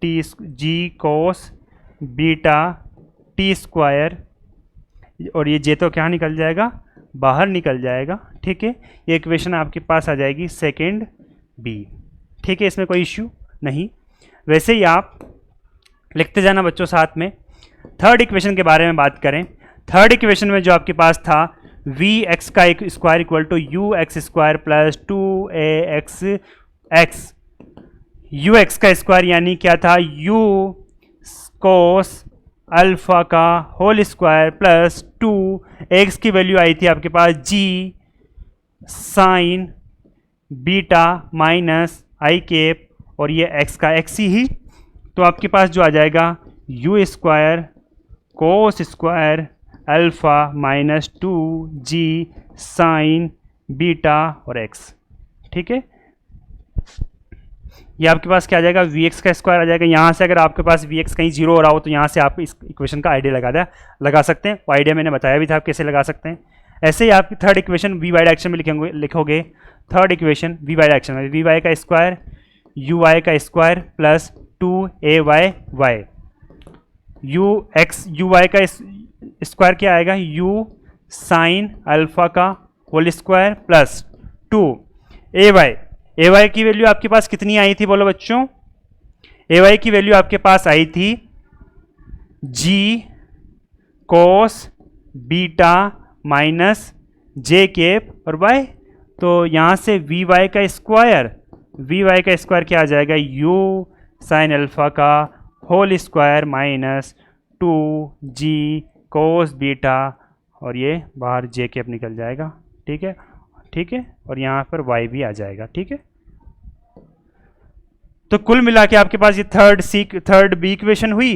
T G cos beta t square, और ये जे तो क्या निकल जाएगा, बाहर निकल जाएगा, ठीक है। ये इक्वेशन आपके पास आ जाएगी सेकेंड बी, ठीक है, इसमें कोई इश्यू नहीं। वैसे ही आप लिखते जाना बच्चों साथ में। थर्ड इक्वेशन के बारे में बात करें, थर्ड इक्वेशन में जो आपके पास था वी एक्स का square equal to u x square plus two a x x, u x का स्क्वायर यानी क्या था, यू कोस अल्फा का whole square plus two x की वैल्यू आई थी आपके पास g sine beta minus i cap, और ये एक्स का एक्स ही। तो आपके पास जो आ जाएगा u square cos square alpha minus two g sine beta और एक्स, ठीक है। ये आपके पास क्या आ जाएगा, वी एक्स का स्क्वायर आ जाएगा। यहाँ से अगर आपके पास वी एक्स कहीं जीरो हो रहा हो तो यहाँ से आप इस इक्वेशन का आइडिया लगा सकते हैं। वो आइडिया मैंने बताया भी था आप कैसे लगा सकते हैं। ऐसे ही आप third equation v y direction में लिखोगे। Third equation v y direction में, वी वाई का स्क्वायर यू वाई का square plus two a y y, u y का स्क्वायर क्या आएगा, यू साइन अल्फा का whole square plus two a y की वैल्यू आपके पास कितनी आई थी बोलो बच्चों, ए वाई की वैल्यू आपके पास आई थी g cos beta minus j cap और वाई। तो यहाँ से वी वाई का स्क्वायर क्या आ जाएगा, यू साइन अल्फा का होल स्क्वायर माइनस टू जी कोस बीटा, और ये बाहर जे केप निकल जाएगा, ठीक है, ठीक है, और यहाँ पर y भी आ जाएगा, ठीक है। तो कुल मिला के आपके पास ये थर्ड बी इक्वेशन हुई,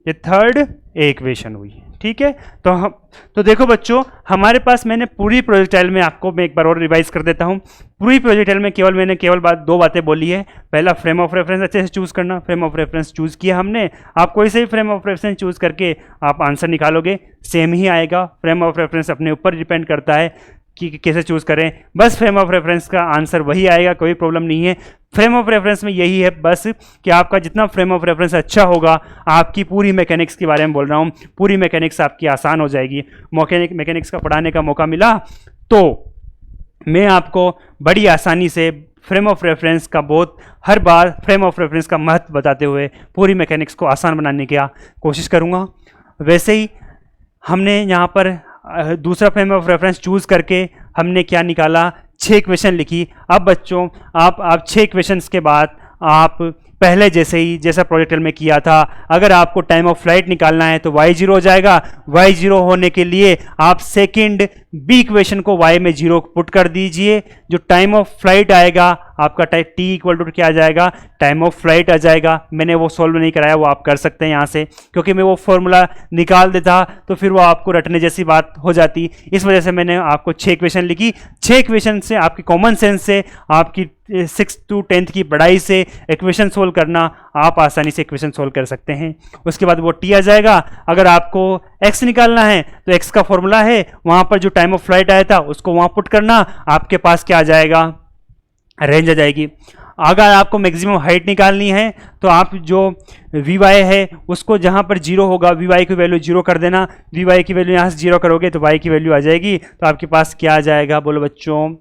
ये थर्ड ए इक्वेशन हुई, ठीक है। तो देखो बच्चों, हमारे पास मैंने पूरी प्रोजेक्टाइल में, आपको मैं एक बार और रिवाइज कर देता हूँ। पूरी प्रोजेक्टाइल में मैंने केवल दो बातें बोली है। पहला, फ्रेम ऑफ रेफरेंस अच्छे से चूज करना। फ्रेम ऑफ रेफरेंस चूज किया हमने, आप कोई से भी फ्रेम ऑफ रेफरेंस चूज करके आप आंसर निकालोगे, सेम ही आएगा। फ्रेम ऑफ रेफरेंस अपने ऊपर डिपेंड करता है। कि कैसे चूज करें, बस फ्रेम ऑफ रेफरेंस का आंसर वही आएगा, कोई प्रॉब्लम नहीं है। फ्रेम ऑफ रेफरेंस में यही है बस कि आपका जितना फ्रेम ऑफ रेफरेंस अच्छा होगा, आपकी पूरी मैकेनिक्स के बारे में बोल रहा हूँ, पूरी मैकेनिक्स आपकी आसान हो जाएगी। मैकेनिक्स का पढ़ाने का मौका मिला तो मैं आपको बड़ी आसानी से फ्रेम ऑफ रेफरेंस का हर बार फ्रेम ऑफ रेफरेंस का महत्व बताते हुए पूरी मैकेनिक्स को आसान बनाने की कोशिश करूँगा। वैसे ही हमने यहाँ पर दूसरा फ्रेम ऑफ रेफरेंस चूज़ करके हमने क्या निकाला, 6 इक्वेशन लिखी। अब बच्चों आप 6 इक्वेशंस के बाद आप पहले जैसा प्रोजेक्ट में किया था, अगर आपको टाइम ऑफ फ्लाइट निकालना है तो y0 हो जाएगा। y0 होने के लिए आप सेकंड बी इक्वेशन को y में 0 पुट कर दीजिए। जो टाइम ऑफ फ्लाइट आएगा आपका t इक्वल टू क्या आ जाएगा, टाइम ऑफ फ्लाइट आ जाएगा। मैंने वो सॉल्व नहीं कराया, वो आप कर सकते हैं यहाँ से, क्योंकि मैं वो फॉर्मूला निकाल देता तो फिर वो आपको रटने जैसी बात हो जाती। इस वजह से मैंने आपको 6 इक्वेशन लिखी। 6 इक्वेशन से आपकी कॉमन सेंस से, आपकी 6th to 10th की पढ़ाई से इक्वेशन सोल्व करना, आप आसानी से इक्वेशन सोल्व कर सकते हैं। उसके बाद वो t आ जाएगा। अगर आपको x निकालना है तो x का फॉर्मूला है, वहाँ पर जो टाइम ऑफ फ्लाइट आया था उसको वहाँ पुट करना, आपके पास क्या आ जाएगा, रेंज आ जाएगी। अगर आपको मैक्सिमम हाइट निकालनी है तो आप जो Vy है उसको जहाँ पर 0 होगा Vy की वैल्यू 0 कर देना। Vy की वैल्यू यहाँ से 0 करोगे तो y की वैल्यू आ जाएगी। तो आपके पास क्या आ जाएगा, बोलो बच्चों,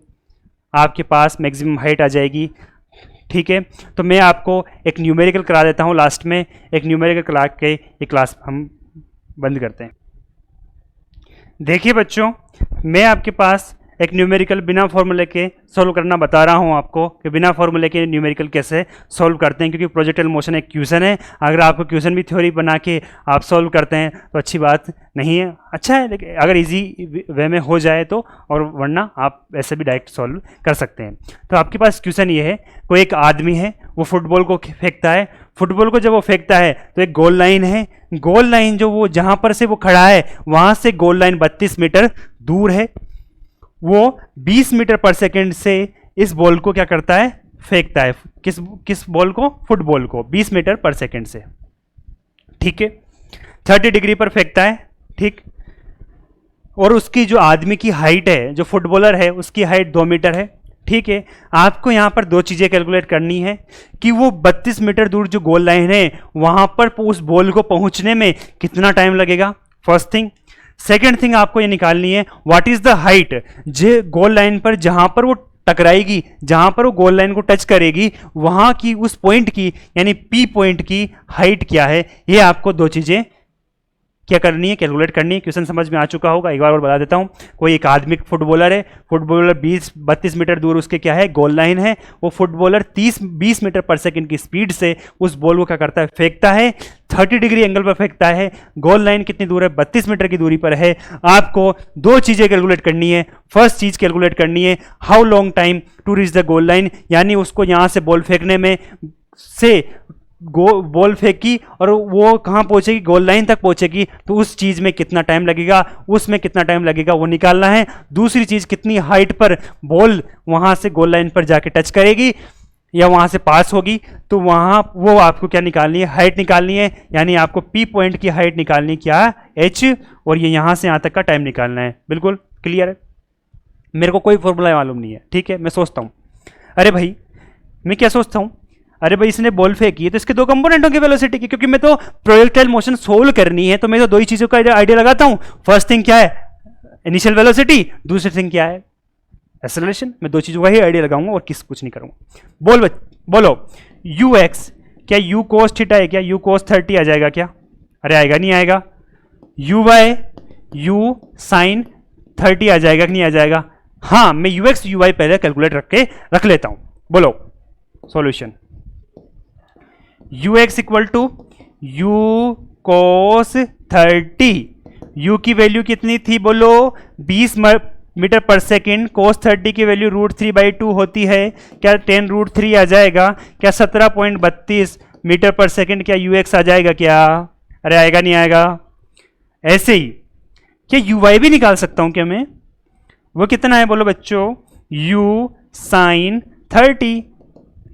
आपके पास मैक्सिमम हाइट आ जाएगी। ठीक है, तो मैं आपको एक न्यूमेरिकल करा देता हूँ लास्ट में। एक न्यूमेरिकल करा के ये क्लास हम बंद करते हैं। देखिए बच्चों, मैं आपके पास एक न्यूमेरिकल बिना फॉर्मूले के सॉल्व करना बता रहा हूं आपको कि बिना फॉर्मूले के न्यूमेरिकल कैसे सॉल्व करते हैं, क्योंकि प्रोजेक्टाइल मोशन एक क्वेश्चन है। अगर आपको क्वेश्चन भी थ्योरी बना के आप सॉल्व करते हैं तो अच्छी बात नहीं है, अच्छा है, लेकिन अगर इजी वे में हो जाए तो, और वरना आप ऐसे भी डायरेक्ट सॉल्व कर सकते हैं। तो आपके पास क्वेश्चन ये है, कोई एक आदमी है, वो फुटबॉल को फेंकता है। फुटबॉल को जब वो फेंकता है तो एक गोल लाइन है। गोल लाइन जो वो जहाँ पर से वो खड़ा है वहाँ से गोल लाइन 32 मीटर दूर है। वो 20 मीटर पर सेकंड से इस बॉल को क्या करता है, फेंकता है। किस बॉल को, फुटबॉल को 20 मीटर पर सेकंड से। ठीक है, 30 डिग्री पर फेंकता है। ठीक, और उसकी जो आदमी की हाइट है, जो फुटबॉलर है, उसकी हाइट 2 मीटर है। ठीक है, आपको यहां पर 2 चीजें कैलकुलेट करनी है कि वो 32 मीटर दूर जो गोल लाइन है वहां पर उस बॉल को पहुंचने में कितना टाइम लगेगा, फर्स्ट थिंग। सेकेंड थिंग आपको ये निकालनी है, what is the height J goal line पर, जहां पर वो टकराएगी, जहां पर वो गोल लाइन को टच करेगी, वहां की उस पॉइंट की यानी पी पॉइंट की हाइट क्या है। ये आपको 2 चीजें क्या करनी है, कैलकुलेट करनी है। क्वेश्चन समझ में आ चुका होगा, एक बार और बता देता हूं। कोई एक आदमी फुटबॉलर है, फुटबॉलर 32 मीटर दूर उसके क्या है, गोल लाइन है। वो फुटबॉलर 20 मीटर पर सेकंड की स्पीड से उस बॉल को क्या करता है, फेंकता है। 30 डिग्री एंगल पर फेंकता है। गोल लाइन कितनी दूर है, 32 मीटर की दूरी पर है। आपको 2 चीजें कैलकुलेट करनी है। फर्स्ट चीज कैलकुलेट करनी है, how long time to reach the goal line, यानी उसको यहां से बॉल फेंकने में से बॉल फेंकी और वो कहाँ पहुंचेगी, गोल लाइन तक पहुंचेगी, तो उस चीज में कितना टाइम लगेगा, उसमें कितना टाइम लगेगा वो निकालना है। दूसरी चीज, कितनी हाइट पर बॉल वहां से गोल लाइन पर जाके टच करेगी या वहां से पास होगी, तो वहां वो आपको क्या निकालनी है, हाइट निकालनी है। यानी आपको पी पॉइंट की हाइट निकालनी क्या है, एच, और ये यहां से यहां तक का टाइम निकालना है। बिल्कुल क्लियर है, मेरे को कोई फॉर्मूला मालूम नहीं है। ठीक है, मैं सोचता हूं, अरे भाई मैं क्या सोचता हूं, अरे भाई इसने बॉल फेंकी है तो इसके 2 कंपोनेंट होंगे वेलोसिटी की, क्योंकि मैं तो प्रोजेक्टाइल मोशन सोल्व करनी है तो मैं तो 2 ही चीजों का आइडिया लगाता हूं। फर्स्ट थिंग क्या है, इनिशियल वेलोसिटी, दूसरी थिंग क्या है, एक्सेलरेशन। मैं 2 चीजों का ही आइडिया लगाऊंगा और कुछ नहीं करूंगा। बोलो यू एक्स, क्या यू कोस थीटा है क्या, यू कोस 30 आ जाएगा क्या, अरे आएगा नहीं आएगा। यू वाई, यू साइन 30 आ जाएगा कि नहीं आ जाएगा। हाँ, मैं यू एक्स यू वाई पहले कैलकुलेट रख लेता हूं। बोलो solution, u x equal to u cos 30, u की वैल्यू कितनी थी, बोलो 20 मीटर पर सेकेंड। कोस 30 की वैल्यू √3/2 होती है, क्या 10√3 आ जाएगा, क्या 17.32 मीटर पर सेकेंड, क्या यू एक्स आ जाएगा क्या, अरे आएगा नहीं आएगा। ऐसे ही क्या यू वाई भी निकाल सकता हूं क्या मैं, वो कितना है बोलो बच्चों, यू साइन 30,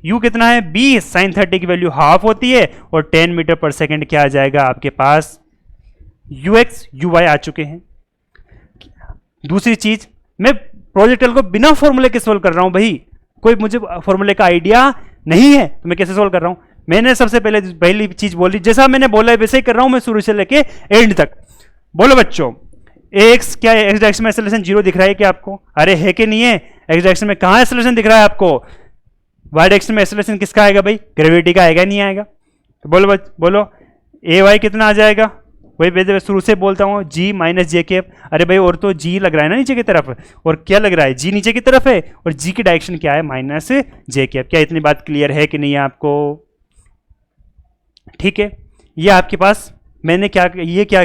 यू कितना है 20, साइन 30 की वैल्यू हाफ होती है, और 10 मीटर पर सेकेंड क्या आ जाएगा आपके पास, यू एक्स यू वाई आ चुके हैं। दूसरी चीज, मैं प्रोजेक्टाइल को बिना फॉर्मूले के सोल्व कर रहा हूं भाई, कोई मुझे फॉर्मूले का आइडिया नहीं है तो मैं कैसे सोल्व कर रहा हूं। मैंने सबसे पहली चीज बोली, जैसा मैंने बोला है वैसे ही कर रहा हूं मैं शुरू से लेके एंड तक। बोलो बच्चों, एक्स क्या है, एक्स डायरेक्शन में एक्सेलरेशन 0 दिख रहा है क्या आपको? अरे है कि नहीं है? एक्स डायरेक्शन में कहां एक्सेलरेशन दिख रहा है आपको? वाई डायरेक्शन में एक्सेलरेशन किसका आएगा भाई? ग्रेविटी का आएगा नहीं आएगा? तो बोलो बोलो ए वाई कितना आ जाएगा? वही वैसे शुरू से बोलता हूँ जी माइनस जे के। अरे भाई और तो जी लग रहा है ना नीचे की तरफ, और क्या लग रहा है? जी नीचे की तरफ है और जी की डायरेक्शन क्या है? माइनस जे के। क्या इतनी बात क्लियर है कि नहीं है आपको? ठीक है, ये आपके पास मैंने क्या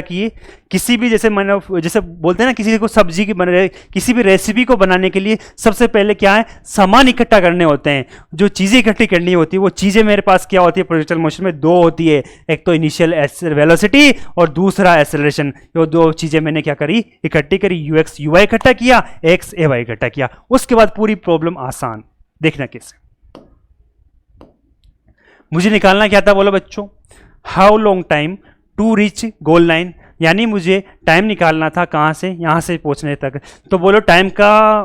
किए, किसी भी जैसे मैंने जैसे बोलते हैं ना, किसी को सब्जी की बन रहे, किसी भी रेसिपी को बनाने के लिए सबसे पहले क्या है, सामान इकट्ठा करने होते हैं। जो चीज़ें इकट्ठी करनी होती है वो चीज़ें मेरे पास क्या होती है प्रोजेक्टाइल मोशन में? दो होती है, एक तो इनिशियल वेलोसिटी और दूसरा एक्सेलरेशन। ये दो चीज़ें मैंने क्या करी, इकट्ठी करी, यू एक्स यू वाई इकट्ठा किया, एक्स ए वाई इकट्ठा किया। उसके बाद पूरी प्रॉब्लम आसान। देखना कैसे, मुझे निकालना क्या था बोलो बच्चों, how long time to reach goal line, यानी मुझे टाइम निकालना था कहाँ से, यहाँ से पहुँचने तक। तो बोलो टाइम का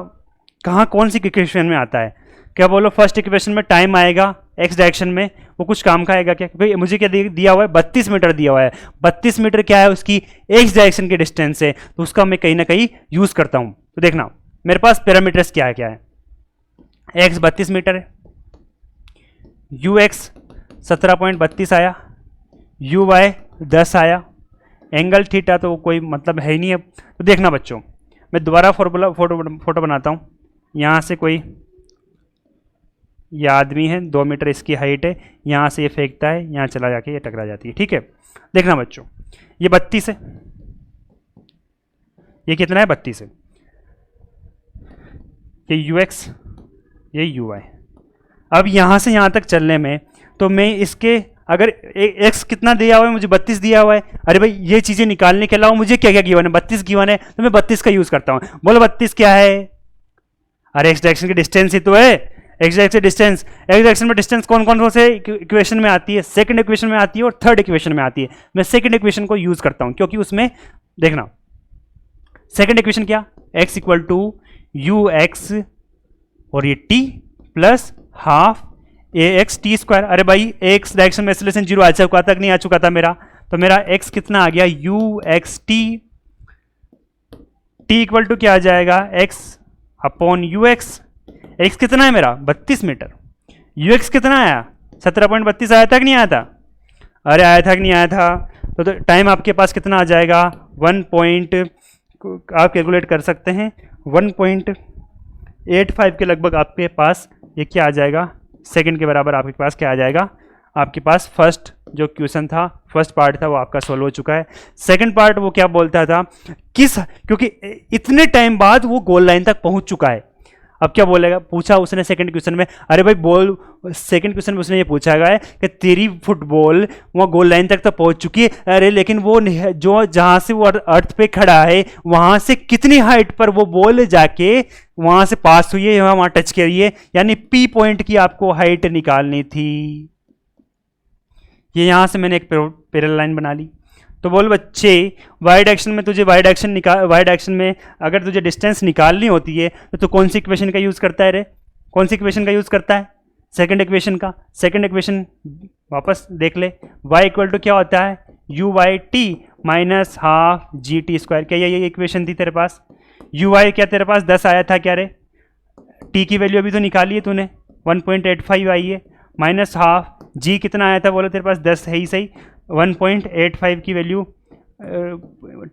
कहाँ कौन सी इक्वेशन में आता है? क्या बोलो फर्स्ट इक्वेशन में टाइम आएगा एक्स डायरेक्शन में, वो कुछ काम का आएगा क्या? क्योंकि मुझे क्या दिया हुआ है, 32 मीटर दिया हुआ है। 32 मीटर क्या है, उसकी एक्स डायरेक्शन की डिस्टेंस है, तो उसका मैं कहीं ना कहीं यूज़ करता हूँ। तो देखना मेरे पास पैरामीटर्स क्या है, एक्स 32 मीटर है, यू एक्स 17.32 आया, यू वाई 10 आया, एंगल थीटा तो कोई मतलब है ही नहीं है। तो देखना बच्चों, मैं दोबारा फोटो बनाता हूँ। यहाँ से कोई ये आदमी है, 2 मीटर इसकी हाइट है, यहाँ से ये फेंकता है, यहाँ चला जाके ये टकरा जाती है। ठीक है, देखना बच्चों, ये 32 है, ये कितना है? 32 है। ये यू एक्स, ये यू वाई। अब यहाँ से यहाँ तक चलने में तो मैं इसके अगर एक्स कितना दिया हुआ है मुझे, 32 दिया हुआ है। अरे भाई ये चीज़ें निकालने के अलावा मुझे क्या क्या गिवन है? 32 गिवन है, तो मैं 32 का यूज़ करता हूँ। बोलो 32 क्या है? अरे एक्स डायरेक्शन की डिस्टेंस ही तो है, x direction distance. X direction में डिस्टेंस कौन कौन से इक्वेशन में आती है? सेकंड इक्वेशन में आती है और थर्ड इक्वेशन में आती है। मैं सेकंड इक्वेशन को यूज़ करता हूँ क्योंकि उसमें देखना सेकंड इक्वेशन क्या, x equal to u x और ये t plus half a x t square. अरे भाई एक्स डायरेक्शन में एक्सेलरेशन 0 आ चुका था कि नहीं आ चुका था मेरा? तो मेरा एक्स कितना आ गया, u x t. T equal to क्या आ जाएगा, x upon u x. X कितना है मेरा? 32 मीटर। यू एक्स कितना आया? 17.32 आया था कि नहीं आया था? अरे आया था कि नहीं आया था? तो टाइम आपके पास कितना आ जाएगा, 1 पॉइंट, आप कैलकुलेट कर सकते हैं, 1.85 के लगभग आपके पास ये क्या आ जाएगा, सेकंड के बराबर आपके पास क्या आ जाएगा? आपके पास फर्स्ट जो क्वेश्चन था, फर्स्ट पार्ट था वो आपका सॉल्व हो चुका है। सेकंड पार्ट वो क्या बोलता था, क्योंकि इतने टाइम बाद वो गोल लाइन तक पहुंच चुका है। अब क्या बोलेगा, पूछा उसने सेकंड क्वेश्चन में, अरे भाई बोल, सेकंड क्वेश्चन में उसने ये पूछा गया है कि तेरी फुटबॉल वहाँ गोल लाइन तक तो पहुंच चुकी है, अरे लेकिन वो जो जहाँ से वो अर्थ पे खड़ा है वहाँ से कितनी हाइट पर वो बॉल जाके वहाँ से पास हुई है, वहाँ टच करी है, यानी पी पॉइंट की आपको हाइट निकालनी थी। ये यहाँ से मैंने एक पैरेलल लाइन बना ली। तो बोल बच्चे, वाई डायरेक्शन में तुझे वाई डायरेक्शन में अगर तुझे डिस्टेंस निकालनी होती है तो तू कौन सी इक्वेशन का यूज़ करता है रे? कौन सी इक्वेशन का यूज़ करता है? सेकंड इक्वेशन का। सेकंड इक्वेशन वापस देख ले, y इक्वल टू क्या होता है, u y t minus half g t square. क्या ये इक्वेशन थी तेरे पास? यू वाई क्या तेरे पास 10 आया था क्या रे? टी की वैल्यू अभी तो निकाली है तूने, 1.85 आई है, माइनस हाफ जी कितना आया था बोलो तेरे पास? 10 है ही सही, 1.85 की वैल्यू,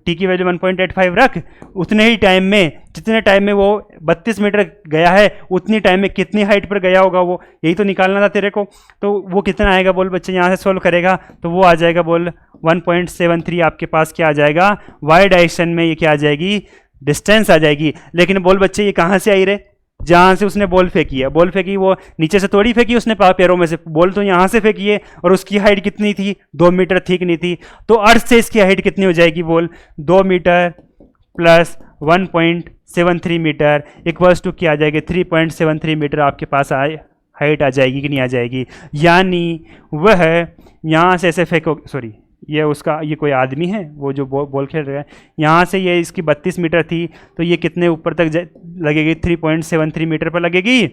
टी की वैल्यू 1.85 रख। उतने ही टाइम में, जितने टाइम में वो 32 मीटर गया है उतनी टाइम में कितनी हाइट पर गया होगा वो, यही तो निकालना था तेरे को। तो वो कितना आएगा बोल बच्चे, यहाँ से सॉल्व करेगा तो वो आ जाएगा बोल 1.73 आपके पास क्या आ जाएगा, वाई डायरेक्शन में ये क्या आ जाएगी, डिस्टेंस आ जाएगी। लेकिन बोल बच्चे ये कहाँ से आई रे? जहाँ से उसने बॉल फेंकी है, बॉल फेंकी वो नीचे से थोड़ी फेंकी उसने पैरों में से, बॉल तो यहाँ से फेंकी है और उसकी हाइट कितनी थी, 2 मीटर ठीक नहीं थी। तो अर्थ से इसकी हाइट कितनी हो जाएगी बोल, 2 metre plus 1.73 metre equals to क्या आ जाएगी, 3.73 मीटर आपके पास हाइट आ जाएगी कि नहीं आ जाएगी। यानी वह यहाँ से ऐसे फेंको, सॉरी ये उसका, ये कोई आदमी है वो जो बॉल खेल रहा है। यहाँ से ये इसकी 32 मीटर थी, तो ये कितने ऊपर तक लगेगी? 3.73 मीटर पर लगेगी,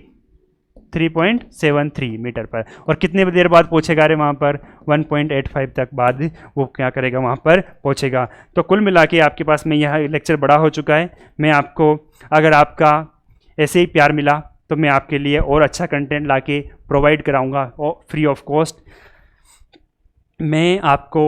3.73 मीटर पर। और कितने देर बाद पहुँचेगा रे वहाँ पर? 1.85 तक बाद वो क्या करेगा, वहाँ पर पहुँचेगा। तो कुल मिला के आपके पास में यह लेक्चर बड़ा हो चुका है। मैं आपको, अगर आपका ऐसे ही प्यार मिला तो मैं आपके लिए और अच्छा कंटेंट ला के प्रोवाइड कराऊँगा और फ्री ऑफ कॉस्ट। मैं आपको,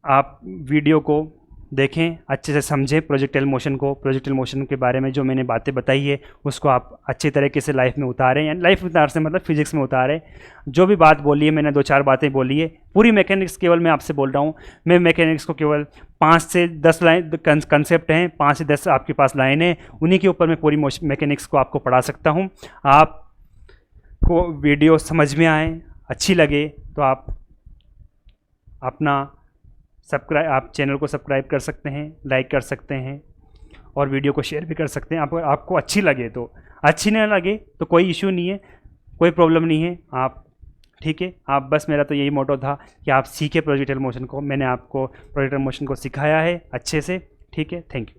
आप वीडियो को देखें, अच्छे से समझें प्रोजेक्टाइल मोशन को, प्रोजेक्टाइल मोशन के बारे में जो मैंने बातें बताई है उसको आप अच्छी तरीके से लाइफ में उतारें, यानी लाइफ में उतार से मतलब फिजिक्स में उतारें। जो भी बात बोली है मैंने, 2-4 बातें बोली है, पूरी मैकेनिक्स केवल मैं आपसे बोल रहा हूँ। मैं मैकेनिक्स को केवल 5 से 10 लाइन कंसेप्ट हैं, 5 से 10 आपके पास लाइन है, उन्हीं के ऊपर मैं पूरी मैकेनिक्स को आपको पढ़ा सकता हूँ। आपको वीडियो समझ में आए, अच्छी लगे तो आप अपना आप चैनल को सब्सक्राइब कर सकते हैं, लाइक कर सकते हैं और वीडियो को शेयर भी कर सकते हैं। आपको अच्छी लगे तो, अच्छी नहीं लगे तो कोई इशू नहीं है, कोई प्रॉब्लम नहीं है। आप ठीक है, आप बस, मेरा तो यही मोटो था कि आप सीखें प्रोजेक्टाइल मोशन को। मैंने आपको प्रोजेक्टाइल मोशन को सिखाया है अच्छे से। ठीक है, थैंक यू।